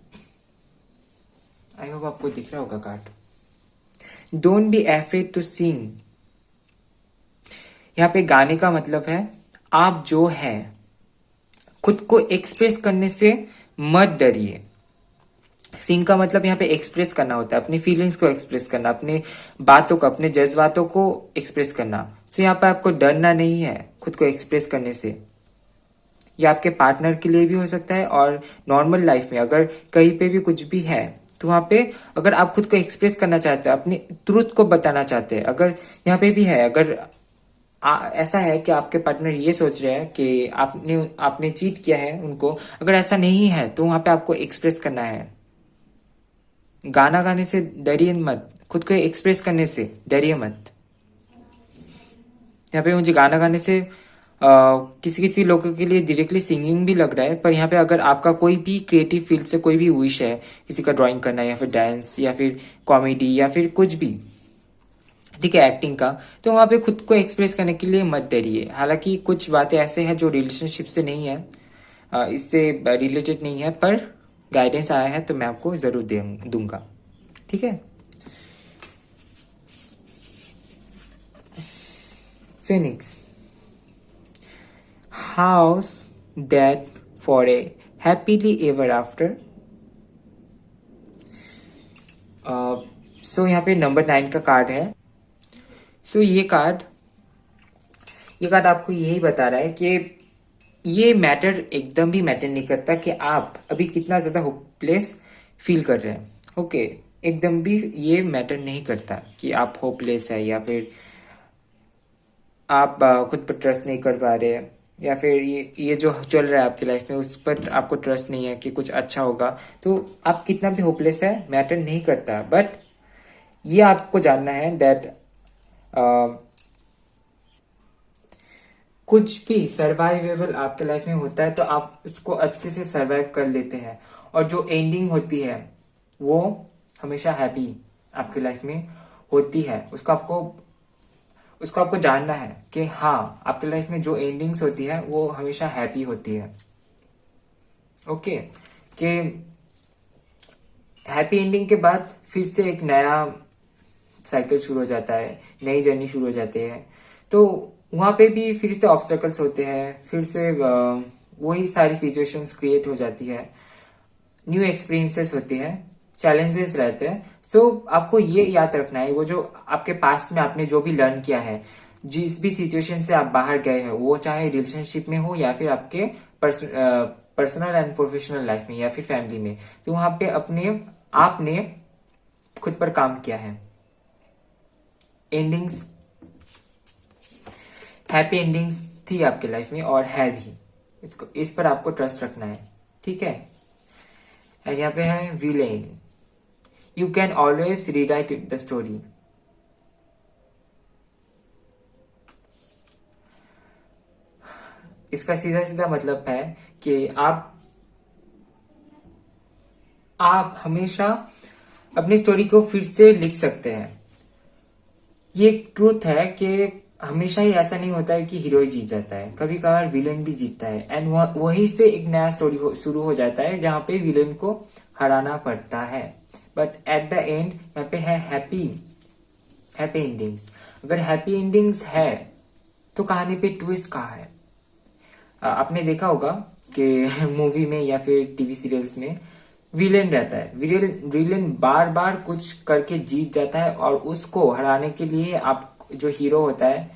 Speaker 1: आई होप आपको दिख रहा होगा card. Don't be afraid to sing. यहाँ पे गाने का मतलब है आप जो है खुद को एक्सप्रेस करने से मत डरिए। सिंग का मतलब यहाँ पे एक्सप्रेस करना होता है, अपनी फीलिंग्स को एक्सप्रेस करना, अपने बातों को, अपने जज्बातों को एक्सप्रेस करना। तो यहाँ पे आपको डरना नहीं है खुद को एक्सप्रेस करने से। ये आपके पार्टनर के लिए भी हो सकता है, और नॉर्मल लाइफ में अगर कहीं पे भी कुछ भी है तो वहां पे अगर आप खुद को एक्सप्रेस करना चाहते हैं, अपनी ट्रूथ को बताना चाहते हैं, अगर यहाँ पे भी है, अगर ऐसा है कि आपके पार्टनर ये सोच रहे हैं कि आपने चीट किया है उनको, अगर ऐसा नहीं है तो वहां पे आपको एक्सप्रेस करना है। गाना गाने से डरिए मत, खुद को एक्सप्रेस करने से डरिए मत। यहाँ पे मुझे गाना गाने से किसी किसी लोगों के लिए डायरेक्टली सिंगिंग भी लग रहा है, पर यहाँ पे अगर आपका कोई भी क्रिएटिव फील्ड से कोई भी विश है, किसी का ड्राइंग करना या फिर डांस या फिर कॉमेडी या फिर कुछ भी, ठीक है, एक्टिंग का, तो वहाँ पे खुद को एक्सप्रेस करने के लिए मत डरिए। हालांकि कुछ बातें ऐसे हैं जो रिलेशनशिप से नहीं है, इससे रिलेटेड नहीं है, पर गाइडेंस आया है तो मैं आपको जरूर दूंगा। ठीक है, Phoenix, house that for a happily ever after। सो यहाँ पे नंबर 9 का कार्ड है। सो ये कार्ड आपको यही बता रहा है कि ये मैटर एकदम भी मैटर नहीं करता कि आप अभी कितना ज्यादा होपलेस फील कर रहे हैं। ओके, एकदम भी ये मैटर नहीं करता कि आप होपलेस है, या फिर आप खुद पर ट्रस्ट नहीं कर पा रहे हैं, या फिर ये जो चल रहा है आपकी लाइफ में उस पर आपको ट्रस्ट नहीं है कि कुछ अच्छा होगा। तो आप कितना भी होपलेस है मैटर नहीं करता, बट ये आपको जानना है दैट कुछ भी सर्वाइवेबल आपके लाइफ में होता है तो आप उसको अच्छे से सर्वाइव कर लेते हैं, और जो एंडिंग होती है वो हमेशा हैप्पी आपके लाइफ में होती है। उसको आपको जानना है कि हाँ, आपके लाइफ में जो एंडिंग्स होती है वो हमेशा हैप्पी होती है। ओके, कि हैप्पी एंडिंग के बाद फिर से एक नया साइकिल शुरू हो जाता है, नई जर्नी शुरू हो जाती है। तो वहां पे भी फिर से ऑब्स्टेकल्स होते हैं, फिर से वही सारी सिचुएशंस क्रिएट हो जाती है, न्यू एक्सपीरियंसेस होती है, चैलेंजेस रहते हैं। सो आपको ये याद रखना है, वो जो आपके पास्ट में आपने जो भी लर्न किया है, जिस भी सिचुएशन से आप बाहर गए हैं, वो चाहे रिलेशनशिप में हो या फिर आपके पर्सनल एंड प्रोफेशनल लाइफ में या फिर फैमिली में, तो वहां पे आपने खुद पर काम किया है। एंडिंग्स, हैप्पी एंडिंग्स थी आपके लाइफ में और है भी, इस पर आपको ट्रस्ट रखना है, ठीक है। एंड यहाँ पे है villain, you can always rewrite the story. इसका सीधा सीधा मतलब है कि आप हमेशा अपनी स्टोरी को फिर से लिख सकते हैं। ये एक ट्रूथ है कि हमेशा ही ऐसा नहीं होता है कि हीरो ही जीत जाता है, कभी कभार विलेन भी जीतता है, एंड वहीं से एक नया स्टोरी शुरू हो जाता है जहां पे विलेन को हराना पड़ता है। बट एट द एंड यहाँ पे है हैप्पी एंडिंग्स। अगर हैप्पी एंडिंग्स है तो कहानी पे ट्विस्ट कहाँ है? आपने देखा होगा कि मूवी में या फिर टीवी सीरियल्स में विलेन रहता है, विलेन बार बार कुछ करके जीत जाता है, और उसको हराने के लिए आप जो हीरो होता है,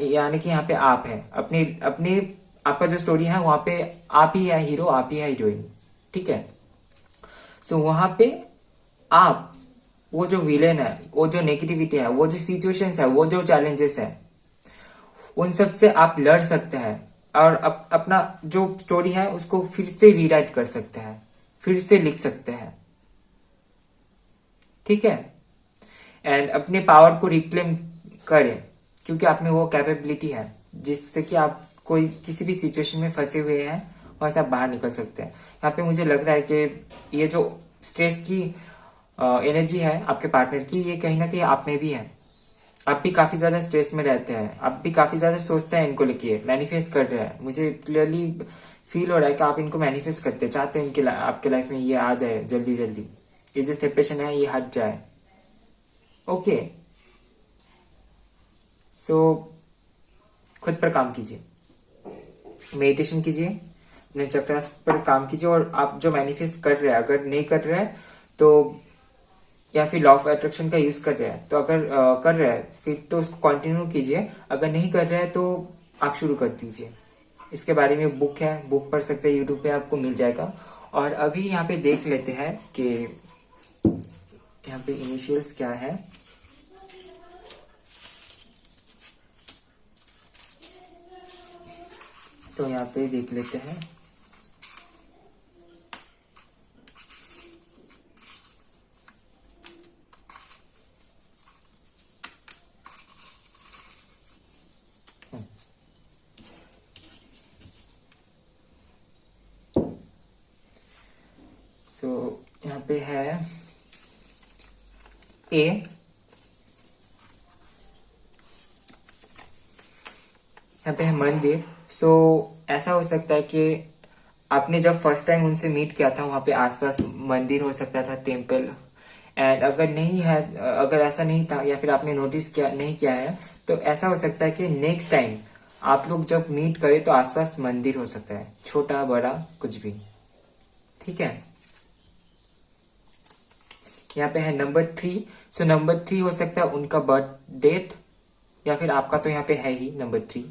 Speaker 1: यानी कि यहाँ पे आप है, अपने आपका जो स्टोरी है वहां पे आप ही है हीरो, आप ही है हीरोइन, ठीक है। सो वहां पे आप, वो जो विलेन है, वो जो नेगेटिविटी है, वो जो सिचुएशंस है, वो जो चैलेंजेस है, उन सब से आप लड़ सकते हैं और अपना जो स्टोरी है उसको फिर से रीराइट कर सकते हैं, फिर से लिख सकते हैं, ठीक है। एंड अपने पावर को रिक्लेम करें, क्योंकि आप में वो कैपेबिलिटी है जिससे कि आप कोई किसी भी सिचुएशन में फंसे हुए हैं वहां से आप बाहर निकल सकते हैं। यहाँ पे मुझे लग रहा है कि ये जो स्ट्रेस की एनर्जी है आपके पार्टनर की, ये कहीं ना कहीं आप में भी है। आप भी काफी ज्यादा स्ट्रेस में रहते हैं, आप भी काफी ज्यादा सोचते हैं इनको लेके, मैनिफेस्ट कर रहे हैं। मुझे क्लियरली फील हो रहा है कि आप इनको मैनिफेस्ट करते हैं, चाहते हैं आपके लाइफ में ये आ जाए जल्दी जल्दी, ये जो सेपरेशन है ये हट जाए। ओके, सो खुद पर काम कीजिए, मेडिटेशन कीजिए, अपने चक्रास पर काम कीजिए, और आप जो मैनिफेस्ट कर रहे हैं, अगर नहीं कर रहे हैं तो, या फिर लॉ ऑफ अट्रैक्शन का यूज कर रहे हैं तो, अगर कर रहे हैं फिर तो उसको कंटिन्यू कीजिए, अगर नहीं कर रहे हैं तो आप शुरू कर दीजिए। इसके बारे में बुक है, बुक पढ़ सकते हैं, यूट्यूब पे आपको मिल जाएगा। और अभी यहाँ पे देख लेते हैं कि यहाँ पे इनिशियल्स क्या है। तो यहाँ पे देख लेते हैं, सो यहाँ पे है ए, यहाँ पे है मंदिर। सो ऐसा हो सकता है कि आपने जब फर्स्ट टाइम उनसे मीट किया था वहां पे आसपास मंदिर हो सकता था, टेम्पल। एंड अगर नहीं है, अगर ऐसा नहीं था या फिर आपने नोटिस किया नहीं किया है, तो ऐसा हो सकता है कि नेक्स्ट टाइम आप लोग जब मीट करें तो आसपास मंदिर हो सकता है, छोटा बड़ा कुछ भी, ठीक है। यहाँ पे है नंबर 3। सो नंबर 3 हो सकता है उनका बर्थ डेट, या फिर आपका तो यहाँ पे है ही नंबर 3।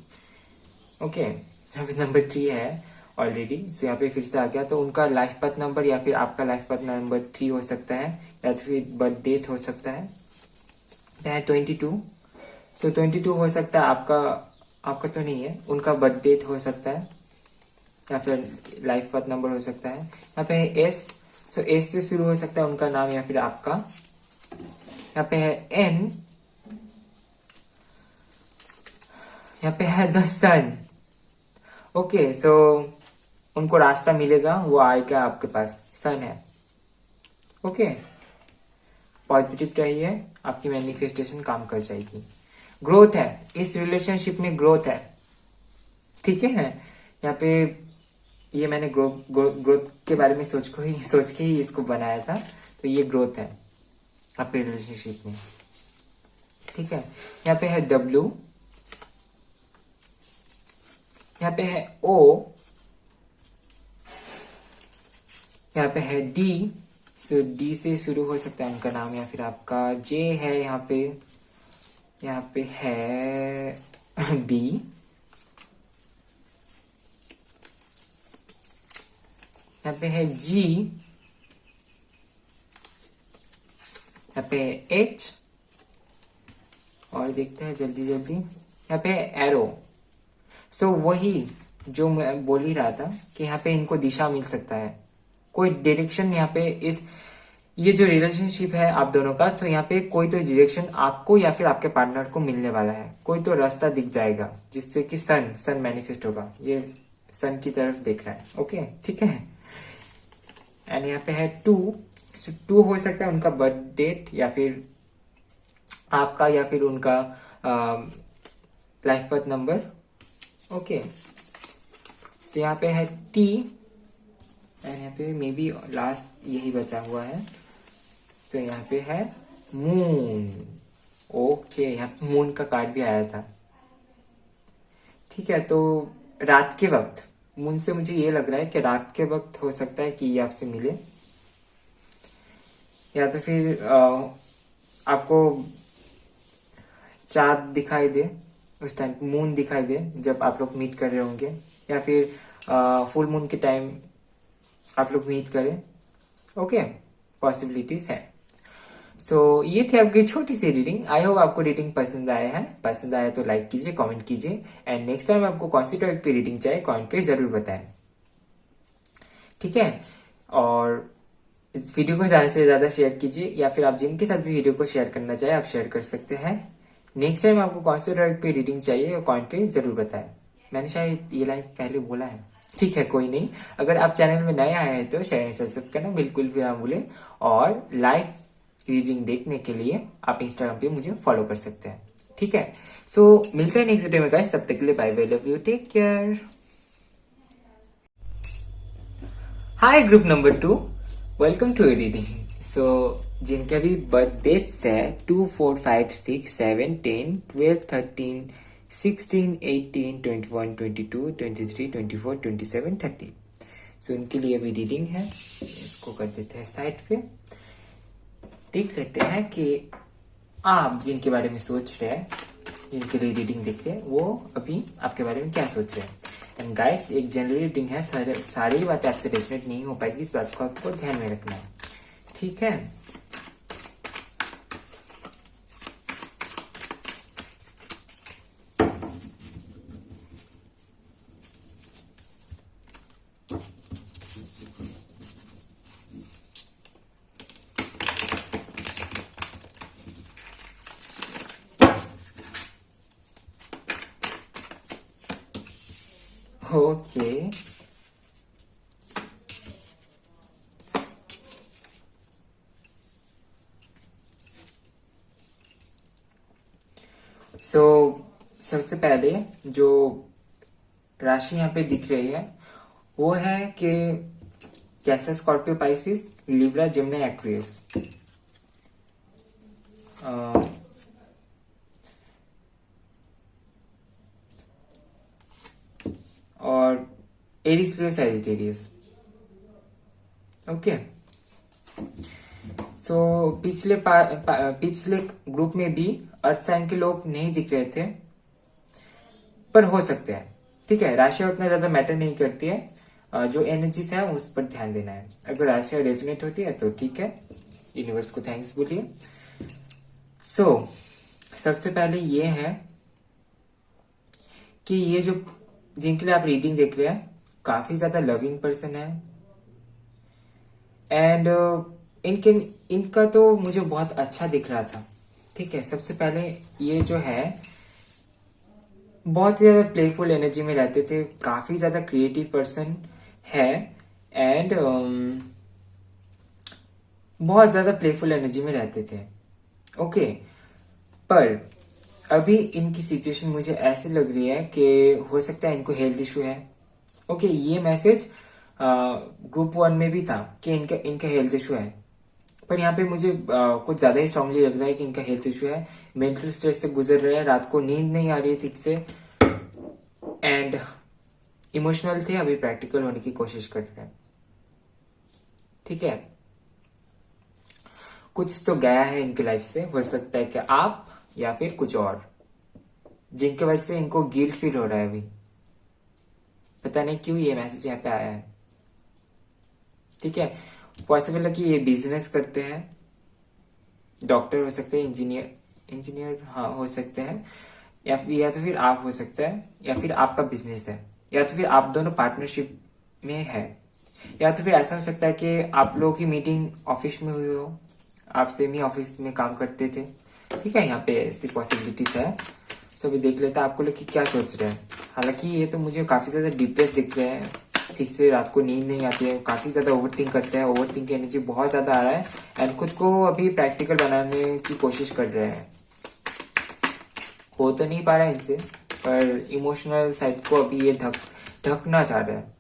Speaker 1: ओके, यहाँ पे नंबर 3 है ऑलरेडी। सो यहाँ पे फिर से आ गया, तो उनका लाइफ पाथ नंबर या फिर आपका लाइफ पाथ नंबर 3 हो सकता है, या फिर बर्थ डेट हो सकता है। 22। सो 22 हो सकता है आपका तो नहीं है, उनका बर्थ डेट हो सकता है, या फिर लाइफ पाथ नंबर हो सकता है। यहाँ पे है एस। सो एस से शुरू हो सकता है उनका नाम या फिर आपका। यहाँ पे है N, यहाँ पे है द सन। ओके, सो उनको रास्ता मिलेगा, वो आएगा आपके पास, सन है। ओके, पॉजिटिव रहिए, आपकी मैनिफेस्टेशन काम कर जाएगी। ग्रोथ है, इस रिलेशनशिप में ग्रोथ है, ठीक है। यहाँ पे ये मैंने ग्रोथ के बारे में सोच के ही इसको बनाया था, तो ये ग्रोथ है आपके रिलेशनशिप में, ठीक है। यहाँ पे है W, यहाँ पे है O, यहाँ पे है D, सो D से शुरू हो सकता है उनका नाम, या फिर आपका J है यहाँ पे है B, यहाँ पे है G, यहाँ पे है H, और देखते हैं जल्दी जल्दी, यहाँ पे है एरो। सो वही जो मैं बोल ही रहा था कि यहाँ पे इनको दिशा मिल सकता है, कोई डायरेक्शन यहाँ पे, इस ये जो रिलेशनशिप है आप दोनों का, तो यहाँ पे कोई तो डायरेक्शन आपको या फिर आपके पार्टनर को मिलने वाला है, कोई तो रास्ता दिख जाएगा जिससे कि सन मैनिफेस्ट होगा। ये सन की तरफ देख रहा है, ओके, ठीक है। एंड यहाँ पे है 2 हो सकता है उनका बर्थ डेट, या फिर आपका, या फिर उनका life path number, okay. So यहाँ पे है T, एंड यहाँ पे मे बी लास्ट यही बचा हुआ है। सो यहाँ पे है मून, ओके, यहाँ पे मून का कार्ड भी आया था, ठीक है। तो रात के वक्त मून से मुझे ये लग रहा है कि रात के वक्त हो सकता है कि ये आपसे मिले, या तो फिर आपको चांद दिखाई दे उस टाइम, मून दिखाई दे जब आप लोग मीट कर रहे होंगे, या फिर फुल मून के टाइम आप लोग मीट करें, ओके, पॉसिबिलिटीज है। सो ये थी आपकी छोटी सी रीडिंग। आई होप आपको रीडिंग पसंद आया है, पसंद आया तो लाइक कीजिए, कमेंट कीजिए, एंड नेक्स्ट टाइम आपको कौन सी टॉपिक पे रीडिंग चाहिए कमेंट पे जरूर बताएं, ठीक है। और इस वीडियो को ज्यादा से ज्यादा शेयर कीजिए, या फिर आप जिनके साथ भी वीडियो को शेयर करना चाहे आप शेयर कर सकते हैं। नेक्स्ट टाइम आपको कौन से टॉपिक पे रीडिंग चाहिए कमेंट पे जरूर बताएं। मैंने शायद ये लाइन पहले बोला है, ठीक है, कोई नहीं। अगर आप चैनल में नए आए हैं तो चैनल सब्सक्राइब करना बिल्कुल भी ना भूलें, और लाइव रीडिंग देखने के लिए आप इंस्टाग्राम पे मुझे फॉलो कर सकते हैं, ठीक है। सो मिलते हैं नेक्स्ट वीडियो में गाइस, तब तक के लिए bye bye, love you, take care. Hi group number 2, welcome to reading. So जिनके अभी बर्थ डेट्स है 2, 4, 5, 6, 7, 10, 12, 13, 16, 18, 21, 22, 23, 24, 27, 30, सो उनके लिए अभी रीडिंग है। इसको कर देते हैं साइड पे, देख लेते हैं कि आप जिनके बारे में सोच रहे हैं, जिनके लिए रीडिंग देख रहे हैं, वो अभी आपके बारे में क्या सोच रहे हैं। एंड गाइस, एक जनरल रीडिंग है, सारी बातें आपसे रेजोनेट नहीं हो पाएगी, इस बात को आपको ध्यान में रखना है, ठीक है। ओके, सो सबसे पहले जो राशि यहाँ पे दिख रही है वो है कि cancer, Scorpio, Pisces, Libra, Gemini, Aquarius. और एरिस, लियो, सैजिटेरियस, ओके। सो पिछले ग्रुप में भी अर्थ साइन के लोग नहीं दिख रहे थे, पर हो सकते हैं, ठीक है। राशियां उतना ज्यादा मैटर नहीं करती है, जो एनर्जीज है उस पर ध्यान देना है। अगर राशियां रेजोनेट होती है तो ठीक है, यूनिवर्स को थैंक्स बोलिए। सो सबसे पहले ये है कि ये जो जिनके लिए आप रीडिंग देख रहे हैं काफी ज्यादा लविंग पर्सन है, एंड इनके इनका तो मुझे बहुत अच्छा दिख रहा था। ठीक है, सबसे पहले ये जो है बहुत ही ज्यादा प्लेफुल एनर्जी में रहते थे, काफी ज्यादा क्रिएटिव पर्सन है, एंड बहुत ज्यादा प्लेफुल एनर्जी में रहते थे। ओके, पर अभी इनकी सिचुएशन मुझे ऐसे लग रही है कि हो सकता है इनको हेल्थ इशू है। ओके, ये मैसेज ग्रुप 1 में भी था कि इनका इनका हेल्थ इशू है, पर यहाँ पे मुझे कुछ ज्यादा ही स्ट्रांगली लग रहा है कि इनका हेल्थ इशू है। मेंटल स्ट्रेस से गुजर रहे हैं, रात को नींद नहीं आ रही है ठीक से, एंड इमोशनल थे, अभी प्रैक्टिकल होने की कोशिश कर रहे हैं। ठीक है, कुछ तो गया है इनकी लाइफ से, हो सकता है कि आप या फिर कुछ और, जिनके वजह से इनको गिल्ट फील हो रहा है अभी। पता नहीं क्यों ये मैसेज यहाँ पे आया है। ठीक है, पॉसिबल है कि ये बिजनेस करते हैं, डॉक्टर हो सकते हैं, इंजीनियर इंजीनियर हाँ हो सकते हैं, या तो फिर आप हो सकता है, या फिर आपका बिजनेस है, या तो फिर आप दोनों पार्टनरशिप में है, या तो फिर ऐसा हो सकता है कि आप लोगों की मीटिंग ऑफिस में हुई हो, आप सेम ही ऑफिस में काम करते थे। ठीक है, यहाँ पे ऐसी पॉसिबिलिटीज है। सो अभी देख लेते हैं आपको लोग कि क्या सोच रहे हैं। हालांकि ये तो मुझे काफी ज्यादा डिप्रेस दिख रहे हैं, ठीक से रात को नींद नहीं आती है, काफी ज्यादा ओवर थिंक करते हैं, ओवर थिंक की एनर्जी बहुत ज्यादा आ रहा है, एंड खुद को अभी प्रैक्टिकल बनाने की कोशिश कर रहे हैं। हो तो नहीं पा रहा है इनसे, पर इमोशनल साइड को अभी ये ढकना चाह रहे हैं।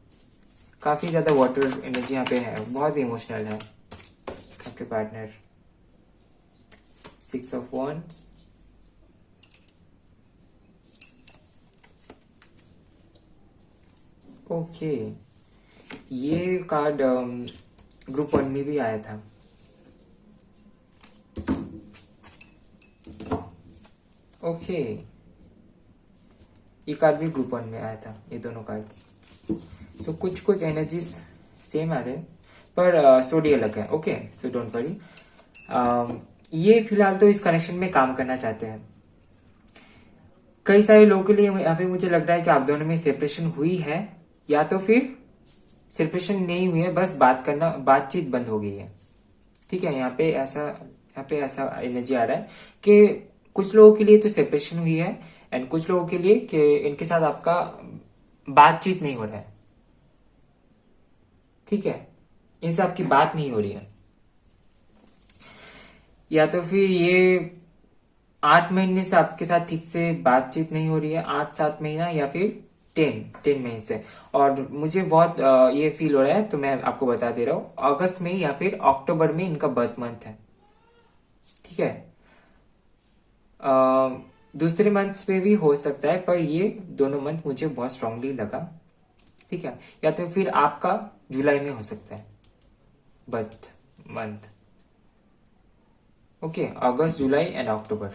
Speaker 1: काफी ज्यादा वाटर एनर्जी यहाँ पे है, बहुत इमोशनल है आपके पार्टनर। 6 ऑफ wands, ओके, ये कार्ड ग्रुप 1 में भी आया था। ओके, ये कार्ड भी ग्रुप 1 में आया था, ये दोनों कार्ड। सो कुछ कुछ एनर्जीज सेम आ रहे हैं, पर स्टोरी अलग है। Okay, so don't worry. ये फिलहाल तो इस कनेक्शन में काम करना चाहते हैं। कई सारे लोगों के लिए यहाँ पे मुझे लग रहा है कि आप दोनों में सेपरेशन हुई है, या तो फिर सेपरेशन नहीं हुई है, बस बातचीत बंद हो गई है। ठीक है, यहाँ पे ऐसा एनर्जी आ रहा है कि कुछ लोगों के लिए तो सेपरेशन हुई है, एंड कुछ लोगों के लिए कि इनके साथ आपका बातचीत नहीं हो रहा है। ठीक है, इनसे आपकी बात नहीं हो रही है, या तो फिर ये 8 महीने से आपके साथ ठीक से बातचीत नहीं हो रही है, 8-7 महीना, या फिर 10 महीने से। और मुझे बहुत ये फील हो रहा है, तो मैं आपको बता दे रहा हूँ, अगस्त में या फिर अक्टूबर में इनका बर्थ मंथ है। ठीक है, दूसरे मंथ्स पे भी हो सकता है, पर ये दोनों मंथ मुझे बहुत स्ट्रांगली लगा। ठीक है, या तो फिर आपका जुलाई में हो सकता है birth month. Okay, August, July and October.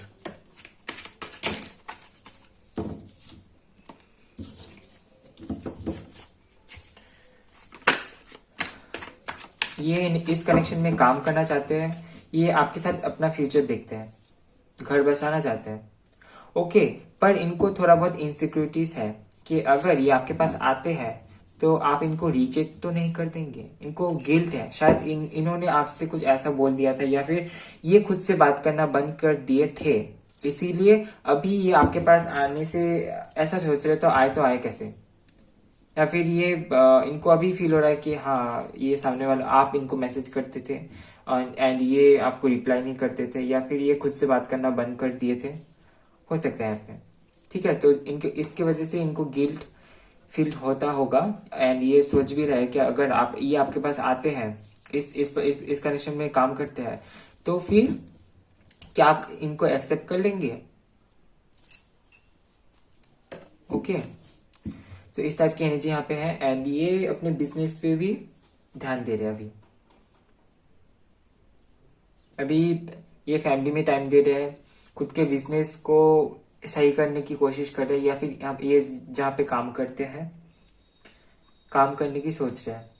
Speaker 1: ये इस कनेक्शन में काम करना चाहते हैं, ये आपके साथ अपना फ्यूचर देखते हैं, घर बसाना चाहते हैं। ओके, पर इनको थोड़ा बहुत इनसिक्योरिटीज है कि अगर ये आपके पास आते हैं तो आप इनको रिजेक्ट तो नहीं कर देंगे। इनको गिल्ट है, शायद इन्होंने आपसे कुछ ऐसा बोल दिया था, या फिर ये खुद से बात करना बंद कर दिए थे, इसीलिए अभी ये आपके पास आने से ऐसा सोच रहे, तो आए कैसे। या फिर ये इनको अभी फील हो रहा है कि हाँ, ये सामने वाला, आप इनको मैसेज करते थे एंड ये आपको रिप्लाई नहीं करते थे, या फिर ये खुद से बात करना बंद कर दिए थे, हो सकता है यहाँ पे। ठीक है, तो इनके इसके वजह से इनको गिल्ट फील होता होगा, एंड ये सोच भी रहे कि अगर ये आपके पास आते हैं, इस कनेक्शन में काम करते हैं, तो फिर क्या आप इनको एक्सेप्ट कर लेंगे। ओके, तो इस टाइप की एनर्जी यहाँ पे है, एंड ये अपने बिजनेस पे भी ध्यान दे रहे हैं अभी ये फैमिली में टाइम दे रहे हैं, खुद के बिजनेस को सही करने की कोशिश कर रहे हैं, या फिर यहाँ ये जहाँ पे काम करते हैं, काम करने की सोच रहे हैं,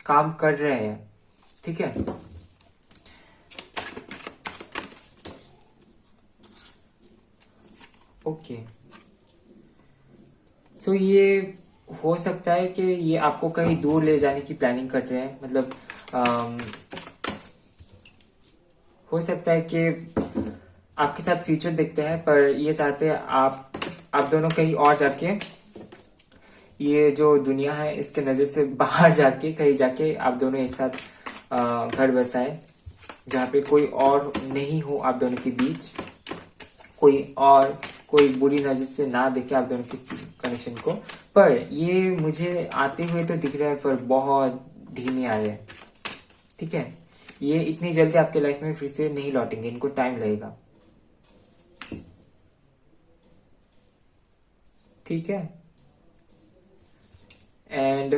Speaker 1: काम कर रहे हैं। ठीक है, ओके, तो ये हो सकता है कि ये आपको कहीं दूर ले जाने की प्लानिंग कर रहे हैं, मतलब हो सकता है कि आपके साथ फ्यूचर देखते हैं, पर ये चाहते हैं आप दोनों कहीं और जाके, ये जो दुनिया है इसके नजर से बाहर जाके कहीं जाके आप दोनों एक साथ घर बसाए, जहाँ पे कोई और नहीं हो आप दोनों के बीच, कोई बुरी नजर से ना देखे आप दोनों के कनेक्शन को। पर ये मुझे आते हुए तो दिख रहा है, पर बहुत धीमे आ रहे हैं। ठीक है, ये इतनी जल्दी आपके लाइफ में फिर से नहीं लौटेंगे, इनको टाइम लगेगा। ठीक है, एंड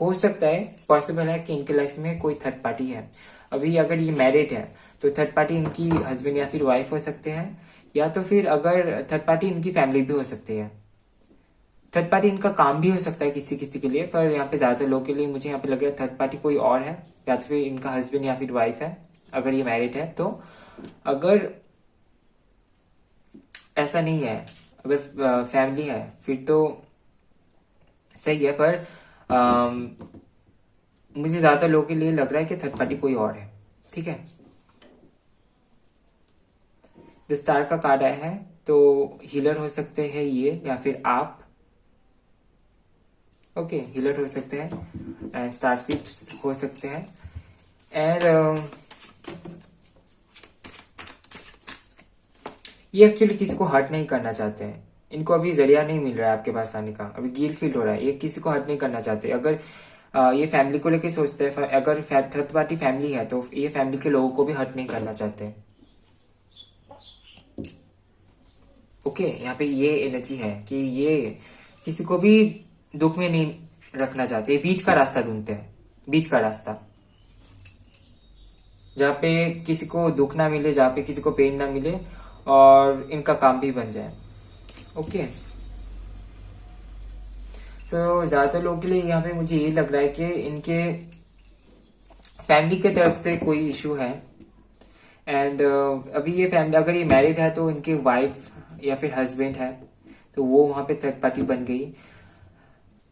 Speaker 1: हो सकता है, पॉसिबल है कि इनके लाइफ में कोई थर्ड पार्टी है। अभी अगर ये मैरिड है तो थर्ड पार्टी इनकी हस्बैंड या फिर वाइफ हो सकते हैं, या तो फिर अगर थर्ड पार्टी इनकी फैमिली भी हो सकती है। थर्ड पार्टी इनका काम भी हो सकता है किसी किसी के लिए, पर यहाँ पे ज्यादातर लोगों के लिए मुझे यहाँ पे लग रहा है थर्ड पार्टी कोई और है, या तो फिर इनका हस्बैंड या फिर वाइफ है अगर ये मैरिड है तो। अगर ऐसा नहीं है, अगर फैमिली है फिर तो सही है, पर मुझे ज्यादातर लोगों के लिए लग रहा है कि थर्ड पार्टी कोई और है। ठीक है, द स्टार का कार्ड आया है, तो हीलर हो सकते हैं ये, या फिर आप। ओके, हीलर हो सकते हैं एंड स्टार सीड्स हो सकते हैं। एंड ये एक्चुअली किसी को हर्ट नहीं करना चाहते हैं, इनको अभी जरिया नहीं मिल रहा है आपके पास आने का, अभी गिल्ट फील हो रहा है, ये किसी को हर्ट नहीं करना चाहते। अगर ये फैमिली को लेके सोचते हैं, अगर थर्ड पार्टी फैमिली है तो ये फैमिली के लोगों को भी हर्ट नहीं करना चाहते। ओके, यहाँ पे ये एनर्जी है कि ये किसी को भी दुख में नहीं रखना चाहते, बीच का रास्ता ढूंढते हैं, बीच का रास्ता जहाँ पे किसी को दुख ना मिले, जहाँ पे किसी को पेन ना मिले और इनका काम भी बन जाए। ओके, सो ज्यादातर लोगों के लिए यहाँ पे मुझे ये लग रहा है कि इनके फैमिली के तरफ से कोई इशू है। एंड अभी ये फैमिली, अगर ये मैरिड है तो इनकी वाइफ या फिर हस्बैंड है तो वो वहां पे थर्ड पार्टी बन गई,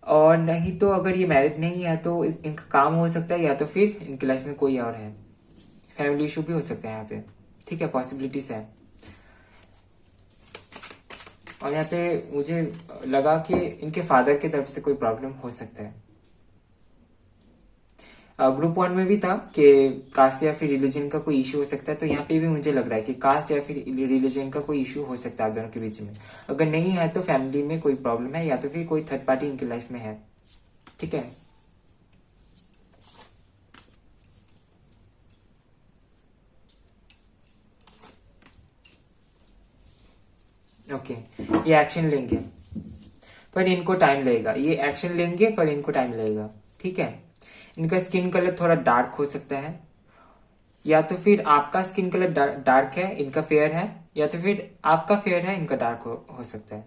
Speaker 1: और नहीं तो अगर ये मैरिड नहीं है तो इनका काम हो सकता है, या तो फिर इनकी लाइफ में कोई और है, फैमिली इशू भी हो सकता है यहाँ पे। ठीक है, पॉसिबिलिटीज है। और यहाँ पे मुझे लगा कि इनके फादर की तरफ से कोई प्रॉब्लम हो सकता है। ग्रुप 1 में भी था कि कास्ट या फिर रिलीजन का कोई इशू हो सकता है, तो यहाँ पे भी मुझे लग रहा है कि कास्ट या फिर रिलीजन का कोई इशू हो सकता है आप दोनों के बीच में। अगर नहीं है तो फैमिली में कोई प्रॉब्लम है, या तो फिर कोई थर्ड पार्टी इनकी लाइफ में है। ठीक है, ओके, ये एक्शन लेंगे पर इनको टाइम लगेगा, ये एक्शन लेंगे पर इनको टाइम लगेगा। ठीक है, इनका स्किन कलर थोड़ा डार्क हो सकता है, या तो फिर आपका स्किन कलर डार्क है, इनका फेयर है, या तो फिर आपका फेयर है, इनका डार्क हो सकता है।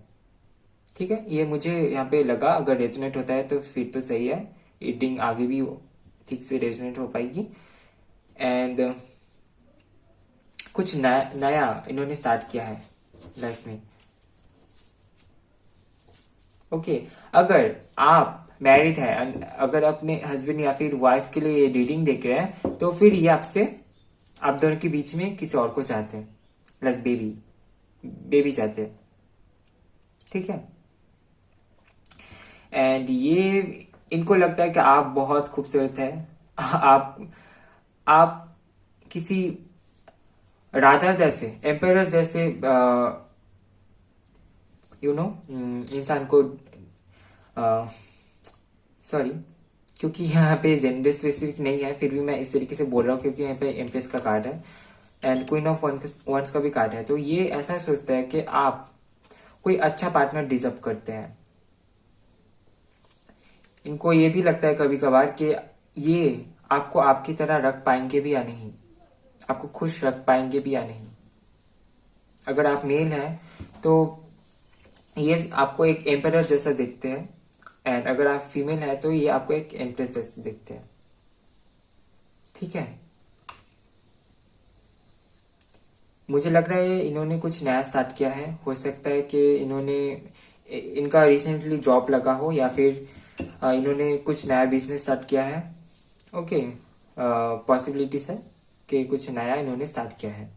Speaker 1: ठीक है, ये मुझे यहाँ पे लगा, अगर रेजोनेट होता है तो फिर तो सही है, रीडिंग आगे भी ठीक से रेजोनेट हो पाएगी। एंड कुछ नया इन्होंने स्टार्ट किया है लाइफ में। ओके, अगर आप मैरिड है, अगर अपने हस्बैंड या फिर वाइफ के लिए ये रीडिंग देख रहे हैं, तो फिर ये आपसे, आप दोनों के बीच में किसी और को चाहते हैं, लाइक बेबी चाहते हैं। ठीक है, एंड ये इनको लगता है कि आप बहुत खूबसूरत है, आप किसी राजा जैसे, एम्पायर जैसे इंसान को, सॉरी क्योंकि यहाँ पे जेंडर स्पेसिफिक नहीं है, फिर भी मैं इस तरीके से बोल रहा हूँ क्योंकि यहाँ पे एम्प्रेस का कार्ड है एंड क्वीन ऑफ वंस का भी कार्ड है। तो ये ऐसा सोचता है कि आप कोई अच्छा पार्टनर डिजर्व करते हैं। इनको ये भी लगता है कभी कभार कि ये आपको आपकी तरह रख पाएंगे भी या नहीं, आपको खुश रख पाएंगे भी या नहीं। अगर आप मेल हैं तो ये आपको एक एम्पायर जैसा देखते हैं, एंड अगर आप फीमेल है तो ये आपको एक एम्प्रेस जैसे देखते हैं। ठीक है, मुझे लग रहा है इन्होंने कुछ नया स्टार्ट किया है, हो सकता है कि इनका रिसेंटली जॉब लगा हो, या फिर इन्होंने कुछ नया बिजनेस स्टार्ट किया है। ओके, पॉसिबिलिटीज है कि कुछ नया इन्होंने स्टार्ट किया है।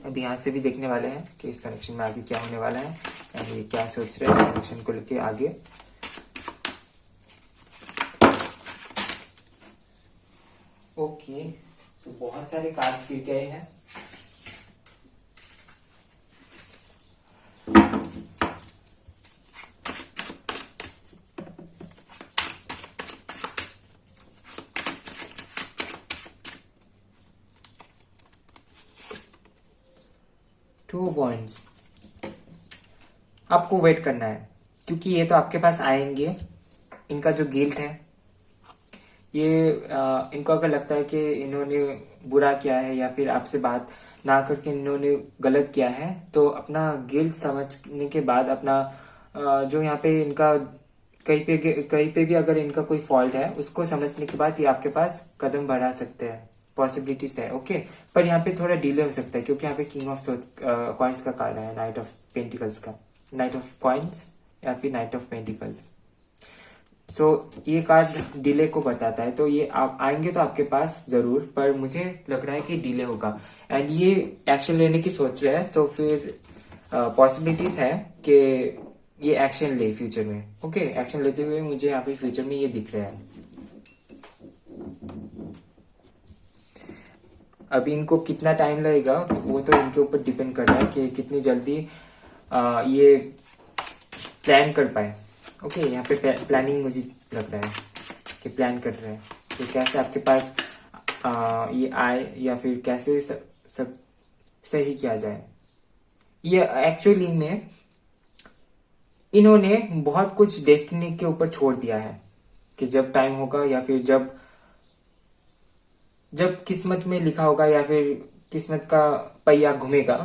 Speaker 1: अब यहाँ से भी देखने वाले हैं कि इस कनेक्शन में आगे क्या होने वाला है एंड ये क्या सोच रहे हैं कनेक्शन को लेके आगे। ओके, तो बहुत सारे कार्ड्स गिर गए हैं। टू पॉइंट्स, आपको वेट करना है क्योंकि ये तो आपके पास आएंगे। इनका जो गिल्ट है ये इनको अगर लगता है कि इन्होंने बुरा किया है या फिर आपसे बात ना करके इन्होंने गलत किया है, तो अपना गिल्ट समझने के बाद अपना जो यहाँ पे इनका कहीं पे भी अगर इनका कोई फॉल्ट है उसको समझने के बाद ये आपके पास कदम बढ़ा सकते हैं। पॉसिबिलिटीज है ओके, पर यहाँ पे थोड़ा डिले हो सकता है क्योंकि यहाँ पे किंग ऑफ कॉइन्स का कार्ड है, नाइट ऑफ पेंटिकल्स का, नाइट ऑफ कॉइन्स या फिर नाइट ऑफ पेंटिकल्स। सो ये कार्ड डिले को बताता है, तो ये आप आएंगे तो आपके पास जरूर, पर मुझे लग रहा है कि डिले होगा एंड ये एक्शन लेने की सोच रहे हैं, तो फिर पॉसिबिलिटीज है कि ये एक्शन ले फ्यूचर में। ओके, एक्शन लेते हुए मुझे यहाँ पे फ्यूचर में ये दिख रहा है। अभी इनको कितना टाइम लगेगा तो वो तो इनके ऊपर डिपेंड कर रहा है कि कितनी जल्दी ये प्लान कर पाए। ओके, यहाँ पे प्लानिंग मुझे लग रहा है कि प्लान कर रहे हैं कि कैसे आपके पास ये आए या फिर कैसे सब सही किया जाए। ये एक्चुअली में इन्होंने बहुत कुछ डेस्टिनी के ऊपर छोड़ दिया है कि जब टाइम होगा या फिर जब किस्मत में लिखा होगा या फिर किस्मत का पहिया घूमेगा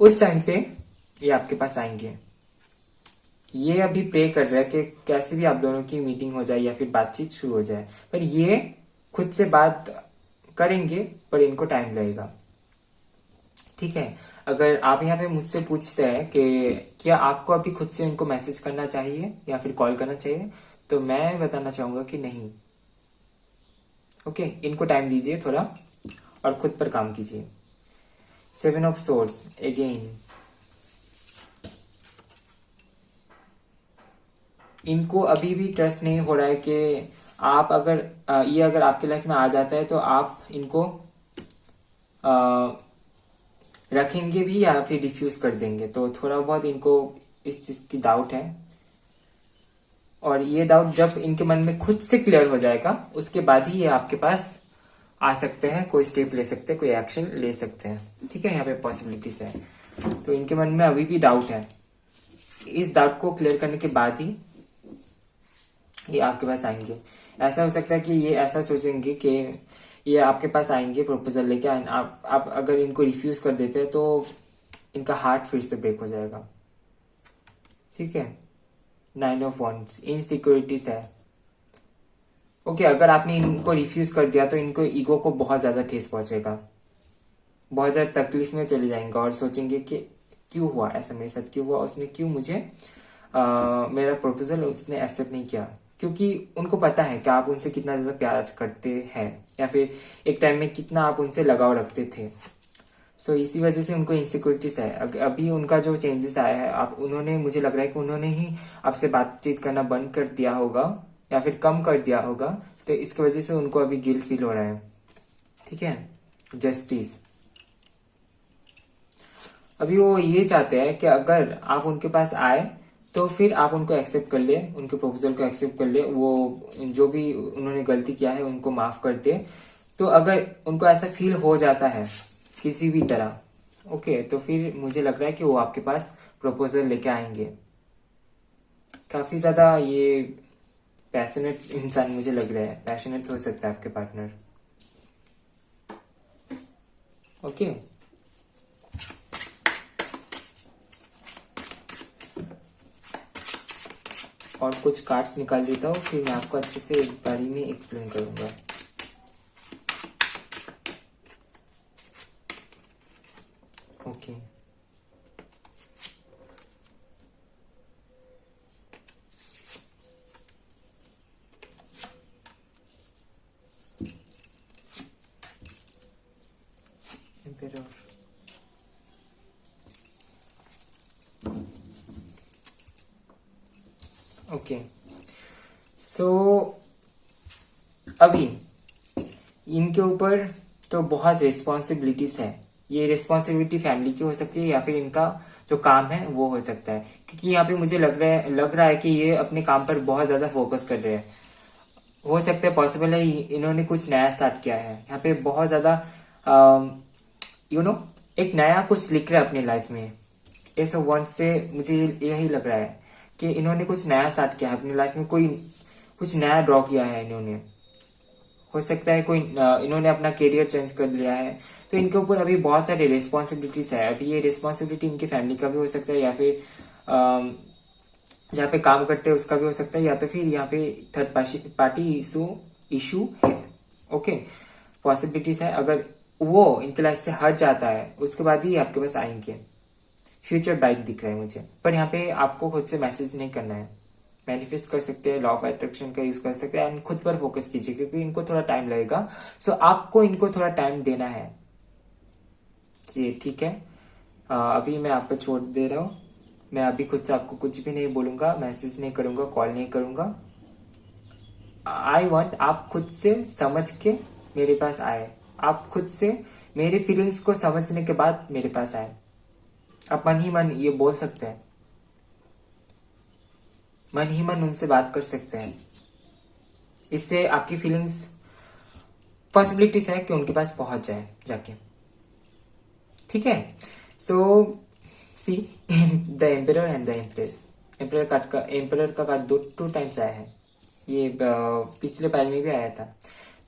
Speaker 1: उस टाइम पे ये आपके पास आएंगे। ये अभी प्रे कर रहा है कि कैसे भी आप दोनों की मीटिंग हो जाए या फिर बातचीत शुरू हो जाए, पर ये खुद से बात करेंगे पर इनको टाइम लगेगा। ठीक है, अगर आप यहाँ पे मुझसे पूछते हैं कि क्या आपको अभी खुद से इनको मैसेज करना चाहिए या फिर कॉल करना चाहिए, तो मैं बताना चाहूंगा कि नहीं। ओके, इनको टाइम दीजिए थोड़ा और खुद पर काम कीजिए। 7 ऑफ सोर्ड्स अगेन, इनको अभी भी ट्रस्ट नहीं हो रहा है कि आप अगर आपके लाइफ में आ जाता है तो आप इनको रखेंगे भी या फिर रिफ्यूज कर देंगे, तो थोड़ा बहुत इनको इस चीज की डाउट है। और ये डाउट जब इनके मन में खुद से क्लियर हो जाएगा उसके बाद ही ये आपके पास आ सकते हैं, कोई स्टेप ले सकते हैं, कोई एक्शन ले सकते हैं। ठीक है, यहाँ पे पॉसिबिलिटीज है, तो इनके मन में अभी भी डाउट है। इस डाउट को क्लियर करने के बाद ही ये आपके पास आएंगे। ऐसा हो सकता है कि ये ऐसा सोचेंगे कि ये आपके पास आएंगे प्रपोजल लेके, आप अगर इनको रिफ्यूज कर देते हैं तो इनका हार्ट फिर से ब्रेक हो जाएगा। ठीक है, 9 ऑफ वॉन्ड्स, इनसिक्योरिटीज है। ओके, अगर आपने इनको रिफ्यूज कर दिया तो इनको ईगो को बहुत ज्यादा ठेस पहुंचेगा, बहुत ज्यादा तकलीफ में चले जाएंगे और सोचेंगे कि क्यों हुआ ऐसा, मेरे साथ क्यों हुआ, उसने क्यों मुझे मेरा प्रपोजल उसने एक्सेप्ट नहीं किया। क्योंकि उनको पता है कि आप उनसे कितना ज्यादा प्यार करते हैं या फिर एक टाइम में कितना आप उनसे लगाव रखते थे। सो इसी वजह से उनको इनसिक्योरिटीज है। अभी उनका जो चेंजेस आया है, आप उन्होंने, मुझे लग रहा है कि उन्होंने ही आपसे बातचीत करना बंद कर दिया होगा या फिर कम कर दिया होगा, तो इसकी वजह से उनको अभी गिल्ट फील हो रहा है। ठीक है, जस्टिस, अभी वो ये चाहते हैं कि अगर आप उनके पास आए तो फिर आप उनको एक्सेप्ट कर ले, उनके प्रपोजल को एक्सेप्ट कर ले, वो जो भी उन्होंने गलती किया है उनको माफ कर दे। तो अगर उनको ऐसा फील हो जाता है किसी भी तरह, ओके, तो फिर मुझे लग रहा है कि वो आपके पास प्रपोजल लेके आएंगे। काफी ज्यादा ये पैशनेट इंसान मुझे लग रहा है, पैशनेट हो सकता है आपके पार्टनर। ओके, और कुछ कार्ड्स निकाल देता हूँ, फिर मैं आपको अच्छे से एक बारी में एक्सप्लेन करूंगा। ओके, ओके, सो अभी इनके ऊपर तो बहुत रिस्पॉन्सिबिलिटीज है। ये रिस्पॉन्सिबिलिटी फैमिली की हो सकती है या फिर इनका जो काम है वो हो सकता है, क्योंकि यहाँ पे मुझे लग रहा है कि ये अपने काम पर बहुत ज्यादा फोकस कर रहे हैं। हो सकता है, पॉसिबल है इन्होंने कुछ नया स्टार्ट किया है। यहाँ पे बहुत ज्यादा एक नया कुछ लिख रहा है अपनी लाइफ में। इस वन से मुझे यही लग रहा है कि इन्होंने कुछ नया स्टार्ट किया है अपनी लाइफ में, कोई कुछ नया ड्रॉ किया है इन्होंने। हो सकता है कोई इन्होंने अपना करियर चेंज कर लिया है, तो इनके ऊपर अभी बहुत सारी रिस्पॉन्सिबिलिटीज है। अभी ये रिस्पॉन्सिबिलिटी इनकी फैमिली का भी हो सकता है, या फिर जहाँ पे काम करते हैं उसका भी हो सकता है, या तो फिर यहाँ पे थर्ड पार्टी इशू है। ओके, पॉसिबिलिटीज है। अगर वो इनके लाइफ से हट जाता है उसके बाद ही आपके पास आएंगे। फ्यूचर ब्राइट दिख रहा है मुझे, पर यहाँ पे आपको खुद से मैसेज नहीं करना है। मैनिफेस्ट कर सकते हैं, लॉ ऑफ अट्रैक्शन का यूज कर सकते हैं, एंड खुद पर फोकस कीजिए, क्योंकि इनको थोड़ा टाइम लगेगा। सो आपको इनको थोड़ा टाइम देना है। ये ठीक है। अभी मैं आप पे छोड़ दे रहा हूँ। मैं अभी खुद से आपको कुछ भी नहीं बोलूंगा, मैसेज नहीं करूंगा, कॉल नहीं करूंगा। आई वॉन्ट आप खुद से समझ के मेरे पास आए। आप खुद से मेरी फीलिंग्स को समझने के बाद मेरे पास आए। आप मन ही मन ये बोल सकते हैं, मन ही मन उनसे बात कर सकते हैं। इससे आपकी फीलिंग्स, पॉसिबिलिटीज है कि उनके पास पहुंच जाए जाके। ठीक है। So see the emperor and the empress. Emperor का कार्ड टू टाइम्स आया है। ये पिछले पाइल में भी आया था।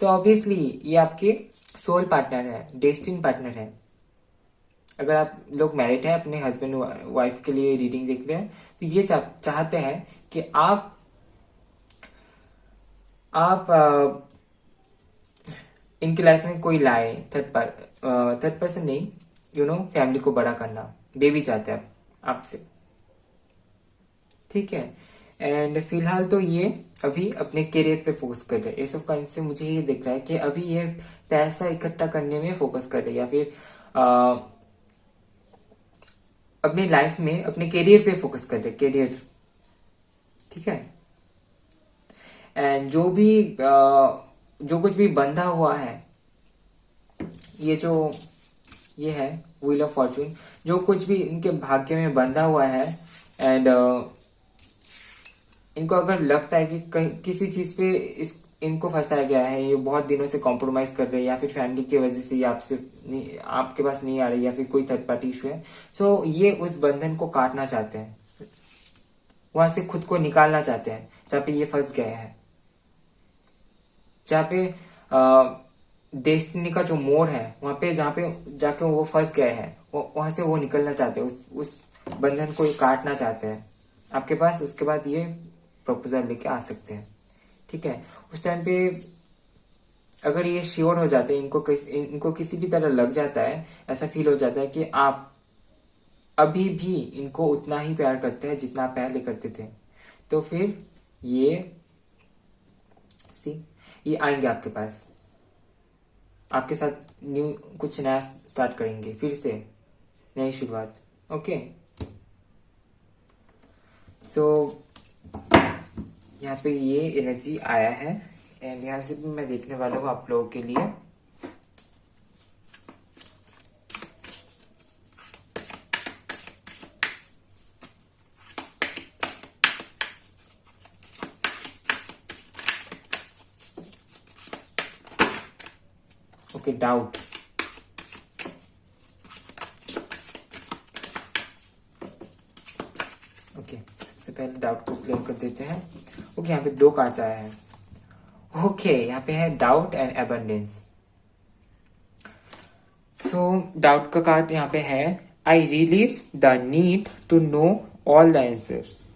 Speaker 1: तो ऑब्वियसली ये आपके सोल पार्टनर है, डेस्टिन पार्टनर है। अगर आप लोग मैरिड है, अपने हस्बैंड वाइफ के लिए रीडिंग देख रहे हैं, तो ये चाहते हैं कि आप इनकी लाइफ में कोई लाए। थर्ड पर्सन नहीं, फैमिली को बड़ा करना, बेबी चाहते हैं आपसे। ठीक है। एंड फिलहाल तो ये अभी अपने करियर पे फोकस कर रहे हैं। एस ऑफ कॉइंस से मुझे ये दिख रहा है कि अभी ये पैसा इकट्ठा करने में फोकस कर रहे हैं, या फिर अपनी लाइफ में अपने करियर पे फोकस कर रहे हैं, करियर। ठीक है। एंड जो कुछ भी बंधा हुआ है, ये है व्हील ऑफ फॉर्चून, जो कुछ भी इनके भाग्य में बंधा हुआ है, एंड इनको अगर लगता है कि किसी चीज पे इनको फंसाया गया है, ये बहुत दिनों से कॉम्प्रोमाइज कर रहे हैं, या फिर फैमिली की वजह से ये आपके पास नहीं आ रही, या फिर कोई थर्ड पार्टी इशू है, सो ये उस बंधन को काटना चाहते हैं, वहां से खुद को निकालना चाहते हैं जहाँ पे ये फंस गए हैं, जहाँ पे डेस्टिनी का जो मोड़ है वहां पे, जहाँ पे जाके वो फंस गए हैं, वहां से वो निकलना चाहते हैं, उस बंधन को ये काटना चाहते हैं आपके पास। उसके बाद ये प्रपोजल लेके आ सकते हैं। ठीक है। उस टाइम पे अगर ये श्योर हो जाते हैं, इनको किसी भी तरह लग जाता है, ऐसा फील हो जाता है कि आप अभी भी इनको उतना ही प्यार करते हैं जितना आप पहले करते थे, तो फिर ये आएंगे आपके पास, आपके साथ कुछ नया स्टार्ट करेंगे, फिर से नई शुरुआत। ओके। सो यहाँ पे ये एनर्जी आया है, एंड यहाँ से भी मैं देखने वाला हूँ आप लोगों के लिए। Okay, doubt. ओके, सबसे पहले डाउट को क्लियर कर देते हैं। ओके, यहाँ पे 2 कार्ड्स आया है। ओके, यहाँ पे है doubt and abundance. So doubt का कार्ड यहाँ पे है, I release the need to know all the answers.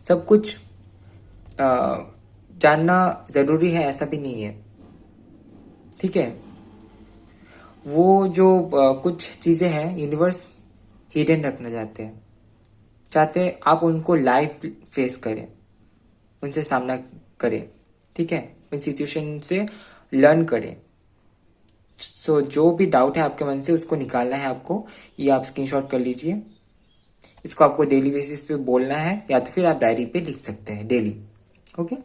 Speaker 1: सब कुछ जानना जरूरी है ऐसा भी नहीं है। ठीक है। वो जो कुछ चीजें हैं यूनिवर्स हिडन रखना चाहते हैं आप उनको लाइव फेस करें, उनसे सामना करें। ठीक है। उन सिचुएशन से लर्न करें। सो जो भी डाउट है आपके मन से उसको निकालना है आपको। ये आप स्क्रीनशॉट कर लीजिए। इसको आपको डेली बेसिस पे बोलना है, या तो फिर आप डायरी पे लिख सकते हैं डेली। ओके,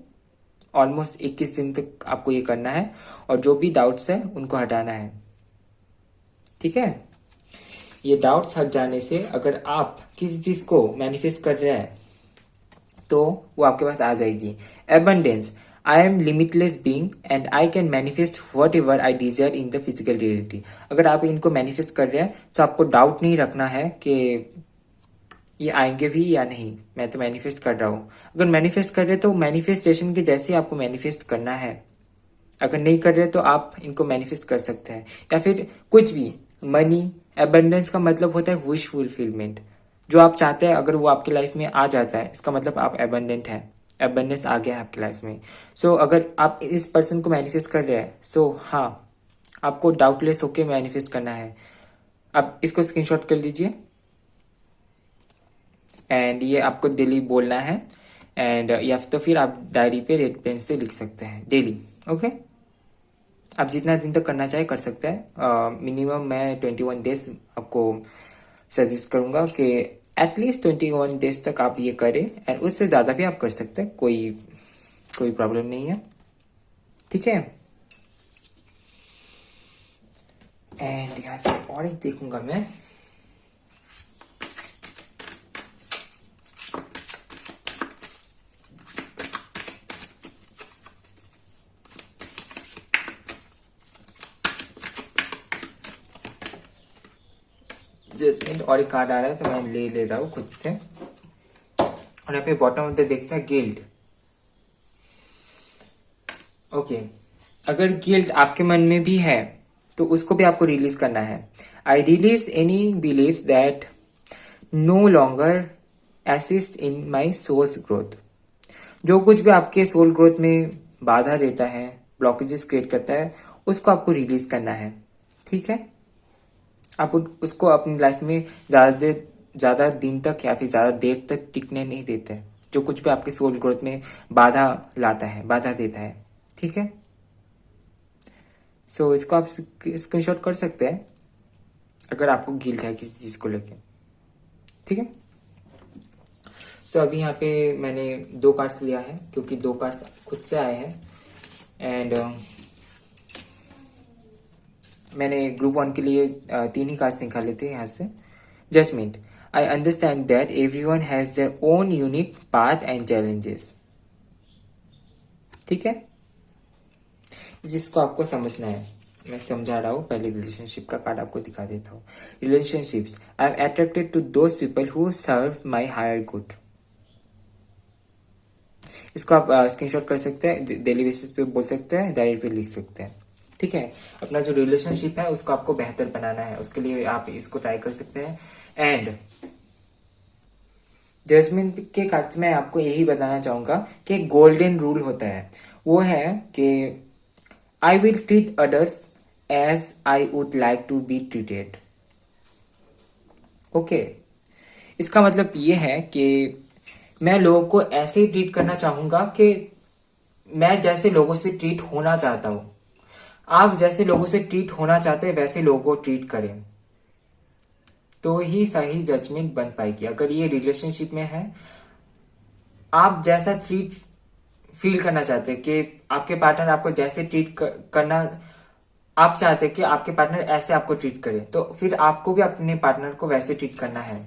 Speaker 1: ऑलमोस्ट 21 दिन तक आपको ये करना है, और जो भी डाउट्स है उनको हटाना है। ठीक है, ये डाउट्स हट जाने से अगर आप किसी चीज को मैनिफेस्ट कर रहे हैं तो वो आपके पास आ जाएगी। Abundance, I am limitless being and I can manifest what ever I Dzire in the physical reality. अगर आप इनको मैनिफेस्ट कर रहे हैं तो आपको डाउट नहीं रखना है कि ये आएंगे भी या नहीं, मैं तो मैनिफेस्ट कर रहा हूँ। अगर मैनिफेस्ट कर रहे तो मैनिफेस्टेशन के जैसे ही आपको मैनिफेस्ट करना है। अगर नहीं कर रहे तो आप इनको मैनिफेस्ट कर सकते हैं, या फिर कुछ भी। मनी, एबंडेंस का मतलब होता है विश फुलफिलमेंट। जो आप चाहते हैं अगर वो आपकी लाइफ में आ जाता है, इसका मतलब आप एबंडेंट हैं, एबंडेंस आ गया है आपकी लाइफ में। सो अगर आप इस पर्सन को मैनिफेस्ट कर रहे हैं, सो हाँ, आपको डाउटलेस होके मैनिफेस्ट करना है। अब इसको स्क्रीनशॉट कर लीजिए, एंड ये आपको डेली बोलना है, एंड या तो फिर आप डायरी पे रेड पेन से लिख सकते हैं डेली। ओके, आप जितना दिन तक करना चाहे कर सकते हैं। मिनिमम मैं 21 डेज आपको सजेस्ट करूंगा कि एटलीस्ट 21 डेज तक आप ये करें, एंड उससे ज़्यादा भी आप कर सकते हैं, कोई प्रॉब्लम नहीं है। ठीक है, एंड यहाँ से और एक देखूंगा मैं। जजमेंट और एक कार्ड आ रहा है तो मैं ले रहा हूँ खुद से। और यहाँ पे बॉटम ऑफ द देखता है गिल्ट। ओके, अगर गिल्ट आपके मन में भी है तो उसको भी आपको रिलीज करना है। I release any believe that no longer assist in my soul's growth. जो कुछ भी आपके सोल ग्रोथ में बाधा देता है, ब्लॉकेजेस क्रिएट करता है, उसको आपको रिलीज करना है। ठीक है, आप उसको अपनी लाइफ में ज़्यादा दिन तक या फिर ज़्यादा देर तक टिकने नहीं देते। जो कुछ भी आपके सोल ग्रोथ में बाधा लाता है, बाधा देता है। ठीक है, सो इसको आप स्क्रीनशॉट कर सकते हैं अगर आपको गिल्ट है किसी चीज़ को लेके। ठीक है, सो अभी यहाँ पे मैंने 2 कार्ड्स लिया है, क्योंकि 2 कार्ड्स खुद से आए हैं, एंड मैंने ग्रुप 1 के लिए 3 ही कार्ड्स निकाले थे यहाँ से। Judgement, I understand that everyone has their own unique path and challenges. ठीक है, जिसको आपको समझना है, मैं समझा रहा हूँ। पहले रिलेशनशिप का कार्ड आपको दिखा देता हूँ। Relationships, I am attracted to those people who serve my higher good. इसको आप स्क्रीनशॉट कर सकते हैं, डेली बेसिस पे बोल सकते हैं, डायरी पे लिख सकते हैं। ठीक है, अपना जो रिलेशनशिप है उसको आपको बेहतर बनाना है, उसके लिए आप इसको ट्राई कर सकते हैं। एंड जजमेंट के कार्ड में आपको यही बताना चाहूंगा कि गोल्डन रूल होता है, वो है कि I will treat others as I would like to be treated. Okay, इसका मतलब ये है कि मैं लोगों को ऐसे ही ट्रीट करना चाहूंगा कि मैं जैसे लोगों से ट्रीट होना चाहता हूं। आप जैसे लोगों से ट्रीट होना चाहते हैं वैसे लोगों को ट्रीट करें, तो ही सही जजमेंट बन पाएगी। अगर ये रिलेशनशिप में है, आप जैसा ट्रीट फील करना चाहते हैं कि आपके पार्टनर आपको जैसे ट्रीट करना आप चाहते हैं कि आपके पार्टनर ऐसे आपको ट्रीट करे, तो फिर आपको भी अपने पार्टनर को वैसे ट्रीट करना है,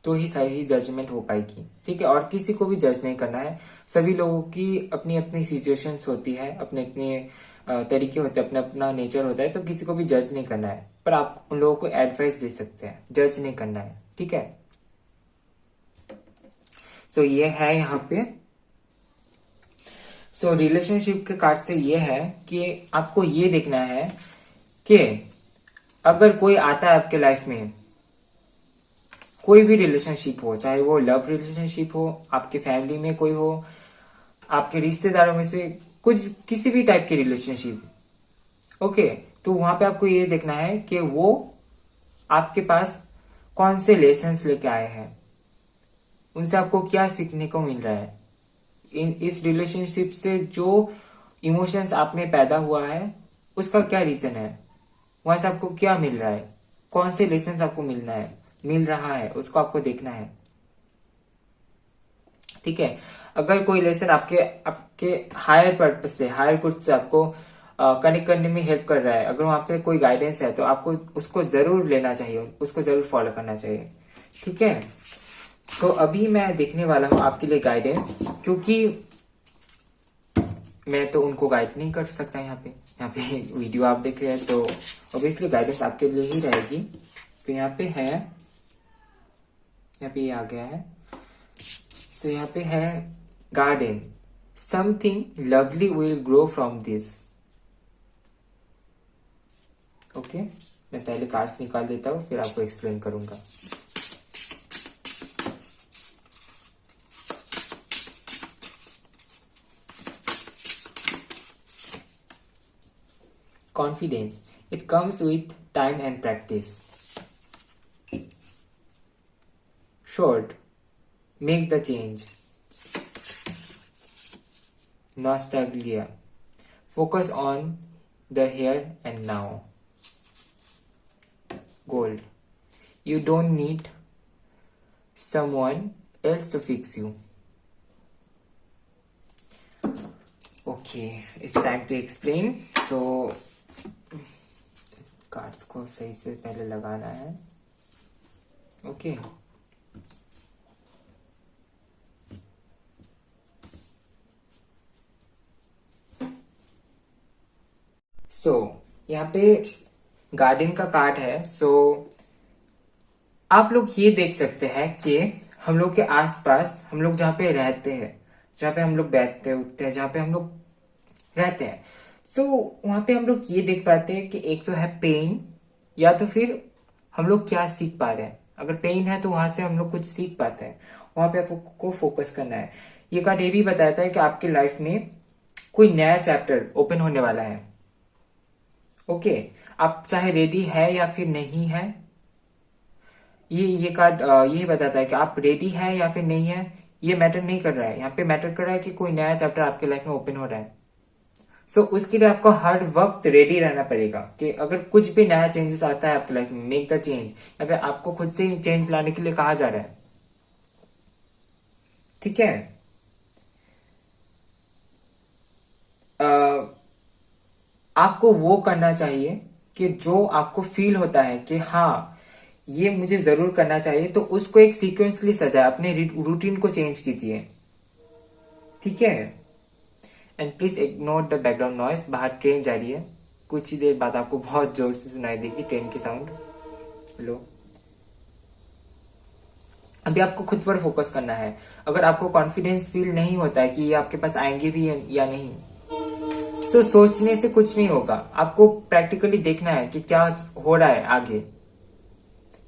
Speaker 1: तो ही सही जजमेंट हो पाएगी। ठीक है, और किसी को भी जज नहीं करना है। सभी लोगों की अपनी अपनी सिचुएशंस होती है, अपने अपने तरीके होते हैं, अपना अपना नेचर होता है, तो किसी को भी जज नहीं करना है। पर आप उन लोगों को एडवाइस दे सकते हैं, जज नहीं करना है। ठीक है, सो ये है यहाँ पे। सो रिलेशनशिप के कार्ड से ये है कि आपको ये देखना है कि अगर कोई आता है आपके लाइफ में, कोई भी रिलेशनशिप हो, चाहे वो लव रिलेशनशिप हो, आपके फैमिली में कोई हो, आपके रिश्तेदारों में से कुछ किसी भी टाइप की रिलेशनशिप, ओके, तो वहां पे आपको ये देखना है कि वो आपके पास कौन से लेसन्स लेके आए हैं, उनसे आपको क्या सीखने को मिल रहा है। इस रिलेशनशिप से जो इमोशंस आप में पैदा हुआ है उसका क्या रीजन है, वहां से आपको क्या मिल रहा है, कौन से लेसन्स आपको मिलना है। मिल रहा है उसको आपको देखना है। ठीक है, अगर कोई लेसन आपके आपके हायर पर्पज से, हायर गुड से आपको कनेक्ट करने में हेल्प कर रहा है, अगर वहां पे कोई गाइडेंस है, तो आपको उसको जरूर लेना चाहिए, उसको जरूर फॉलो करना चाहिए। ठीक है, तो अभी मैं देखने वाला हूं आपके लिए गाइडेंस, क्योंकि मैं तो उनको गाइड नहीं कर सकता यहाँ पे वीडियो आप देख रहे हैं तो ऑब्वियसली गाइडेंस आपके लिए ही रहेगी। तो यहाँ पे है, यहाँ पे ये आ गया है। सो यहाँ पे है garden, something lovely will grow from this. Okay, मैं पहले कार्ड्स निकाल देता हूँ, फिर आपको एक्सप्लेन करूंगा। Confidence, it comes with time and practice. Short, make the change. Nostalgia, focus on the here and now. Gold, you don't need someone else to fix you. Okay, it's time to explain. So cards को सही से पहले लगाना है। ओके, सो यहाँ पे गार्डन का कार्ड है। सो आप लोग ये देख सकते हैं कि हम लोग के आसपास, हम लोग जहाँ पे रहते हैं, जहाँ पे हम लोग बैठते उठते हैं, जहाँ पे हम लोग रहते हैं, सो वहां पे हम लोग ये देख पाते हैं कि एक तो है पेन, या तो फिर हम लोग क्या सीख पा रहे हैं। अगर पेन है तो वहां से हम लोग कुछ सीख पाते हैं, वहां पे आपको फोकस करना है। ये कार्ड ये भी बताता है कि आपकी लाइफ में कोई नया चैप्टर ओपन होने वाला है। ओके, आप चाहे रेडी है या फिर नहीं है, ये कार्ड यही बताता है कि आप रेडी है या फिर नहीं है, ये मैटर नहीं कर रहा है। यहाँ पे मैटर कर रहा है कि कोई नया चैप्टर आपके लाइफ में ओपन हो रहा है। सो उसके लिए आपको हर वक्त रेडी रहना पड़ेगा कि अगर कुछ भी नया चेंजेस आता है आपकी लाइफ में, मेक द चेंज। या फिर आपको खुद से ही चेंज लाने के लिए कहा जा रहा है। ठीक है, आपको वो करना चाहिए कि जो आपको फील होता है कि हाँ ये मुझे जरूर करना चाहिए, तो उसको एक सीक्वेंसली सजाए, अपने रूटीन को चेंज कीजिए। ठीक है, and please ignore the background noise. बाहर ट्रेन जा रही है, कुछ ही देर बाद आपको बहुत जोर से सुनाई देगी ट्रेन की साउंड। हेलो, अभी आपको खुद पर फोकस करना है। अगर आपको कॉन्फिडेंस फील नहीं होता है कि ये आपके पास आएंगे भी या नहीं, तो सोचने से कुछ नहीं होगा। आपको प्रैक्टिकली देखना है कि क्या हो रहा है आगे।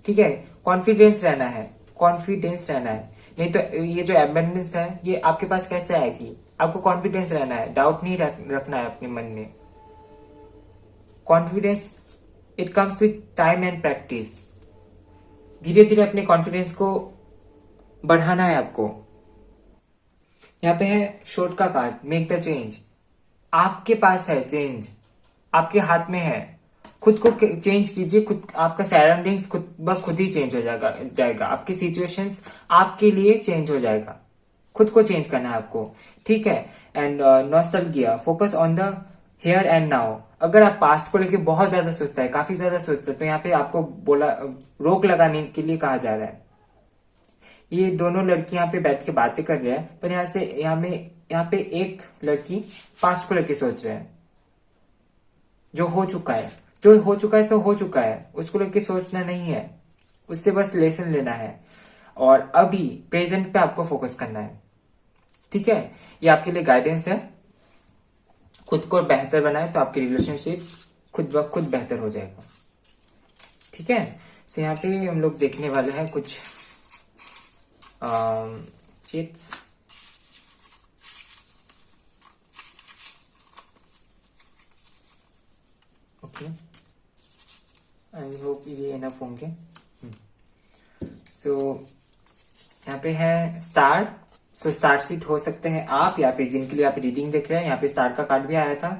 Speaker 1: ठीक है, कॉन्फिडेंस रहना है, कॉन्फिडेंस रहना है। नहीं तो ये जो एबंडेंस है ये आपके पास कैसे आएगी। आपको कॉन्फिडेंस रहना है, डाउट नहीं रखना है अपने मन में। Confidence it comes with time and practice. धीरे धीरे अपने कॉन्फिडेंस को बढ़ाना है आपको। यहाँ पे है शॉर्ट का कार्ड, मेक द चेंज। आपके पास है चेंज, आपके हाथ में है। खुद को चेंज कीजिए, खुद आपका सराउंडिंग्स खुद ही चेंज हो जाएगा। आपकी सिचुएशंस आपके लिए चेंज हो जाएगा। खुद को चेंज करना है आपको। ठीक है, and nostalgia, focus on the here and now. अगर आप पास्ट को लेके बहुत ज्यादा सोचते हैं, काफी ज्यादा सोचते हैं, तो यहाँ पे आपको रोक लगाने के लिए कहा जा रहा है। ये दोनों लड़की यहाँ पे बैठ के बातें कर रहे हैं, पर यहाँ पे एक लड़की पास्ट को लेके सोच रहे हैं। जो हो चुका है सो हो चुका है, उसको लेके सोचना नहीं है, उससे बस लेसन लेना है और अभी प्रेजेंट पे आपको फोकस करना है। ठीक है, ये आपके लिए गाइडेंस है। खुद को बेहतर बनाए तो आपकी रिलेशनशिप खुद ब खुद बेहतर हो जाएगा। ठीक है, तो यहाँ पे हम लोग देखने वाले हैं कुछ चिट्स। ओके, आई होप ये इनफ होंगे। सो यहाँ पे है स्टार। सो स्टार सीट हो सकते हैं आप, या फिर जिनके लिए आप रीडिंग देख रहे हैं, यहाँ पे स्टार का कार्ड भी आया था।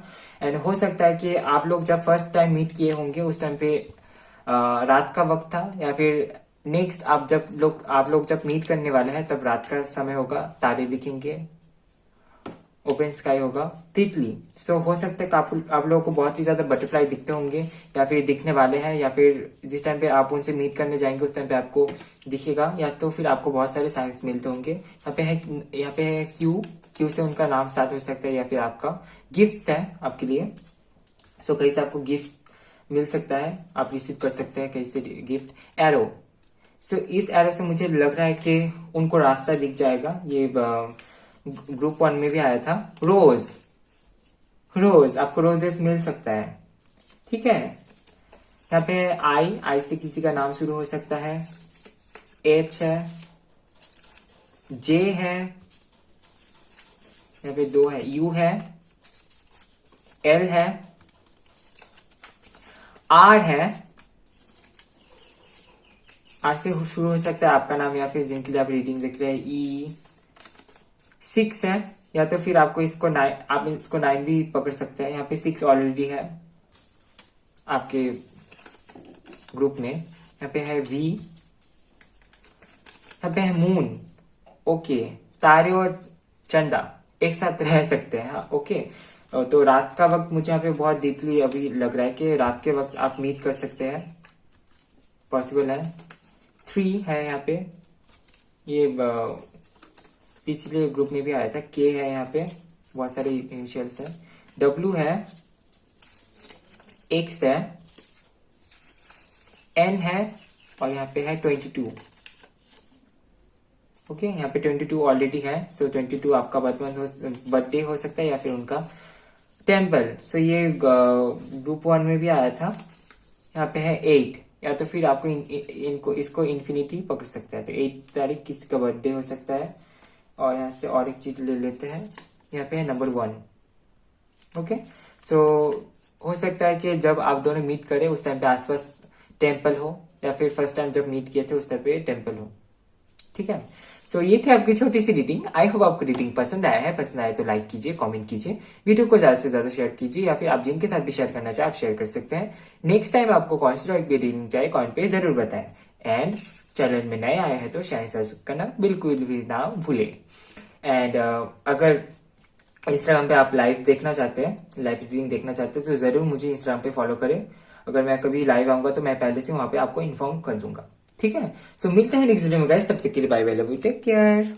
Speaker 1: एंड हो सकता है कि आप लोग जब फर्स्ट टाइम मीट किए होंगे उस टाइम पे रात का वक्त था, या फिर नेक्स्ट आप लोग जब मीट करने वाले हैं तब रात का समय होगा, तारे दिखेंगे, ओपन स्काई होगा, तितली। सो हो सकता है कि आप लोगों को बहुत ही ज्यादा बटरफ्लाई दिखते होंगे या फिर दिखने वाले हैं, या फिर जिस टाइम पे आप उनसे मीट करने जाएंगे उस टाइम पे आपको दिखेगा, या तो फिर आपको बहुत सारे साइंस मिलते होंगे। यहाँ पे है क्यू से उनका नाम स्टार्ट हो सकता है, या फिर आपका गिफ्ट है आपके लिए। सो कहीं से आपको गिफ्ट मिल सकता है, आप रिसीव कर सकते हैं कहीं से गिफ्ट। एरो, सो इस एरो से मुझे लग रहा है कि उनको रास्ता दिख जाएगा। ये ग्रुप 1 में भी आया था। रोज आपको रोजेस मिल सकता है, ठीक है। यहाँ पे आई से किसी का नाम शुरू हो सकता है, एच है, जे है, यहाँ पे 2 है, यू है, एल है, आर है। आर से शुरू हो सकता है आपका नाम, या फिर जिनके लिए आप रीडिंग देख रहे हैं, ई। 6 है, या तो फिर आप इसको 9 भी पकड़ सकते हैं। यहाँ पे 6 ऑलरेडी है आपके ग्रुप में। यहाँ पे है वी, यहाँ पे है मून। ओके, तारे और चंदा एक साथ रह सकते हैं, हाँ, ओके। तो रात का वक्त मुझे यहाँ पे बहुत डीपली अभी लग रहा है कि रात के वक्त आप मीट कर सकते हैं, पॉसिबल है। 3 है यहाँ पे, ये पिछले ग्रुप में भी आया था। के है यहाँ पे, बहुत सारे इनिशियल्स है। डब्ल्यू है, एक्स है, एन है, और यहाँ पे है 22। ओके, यहाँ पे 22 ऑलरेडी है। सो 22 आपका बर्थडे हो सकता है, या फिर उनका टेम्पल। सो ये ग्रुप 1 में भी आया था। यहाँ पे है 8, या तो फिर आपको इसको इन्फिनिटी पकड़ सकता है। तो 8 तारीख किसी का बर्थडे हो सकता है। और यहाँ से और एक चीज ले लेते हैं, यहाँ पे है नंबर 1। ओके, सो हो सकता है कि जब आप दोनों मीट करें उस टाइम पे आसपास टेम्पल हो, या फिर फर्स्ट टाइम जब मीट किए थे उस टाइम पे टेम्पल हो, ठीक है। सो ये थी आपकी छोटी सी रीडिंग। आई होप आपको रीडिंग पसंद आया है। पसंद आए तो लाइक कीजिए, कमेंट कीजिए, वीडियो को ज्यादा से ज्यादा शेयर कीजिए, या फिर आप जिनके साथ भी शेयर करना चाहे आप शेयर कर सकते हैं। नेक्स्ट टाइम आपको कौन सी टॉपिक की रीडिंग चाहिए कमेंट पे जरूर बताएं। एंड चैनल में नए आए हैं तो चैनल सब्सक्राइब करना बिल्कुल भी ना भूले। एंड अगर इंस्टाग्राम पे आप लाइव देखना चाहते हैं, लाइव रीडिंग देखना चाहते हैं, तो जरूर मुझे इंस्टाग्राम पे फॉलो करें। अगर मैं कभी लाइव आऊंगा तो मैं पहले से वहां पे आपको इन्फॉर्म कर दूंगा, ठीक है। सो मिलते हैं नेक्स्ट वीडियो में गाइस, तब तक के लिए bye bye, love you, take care.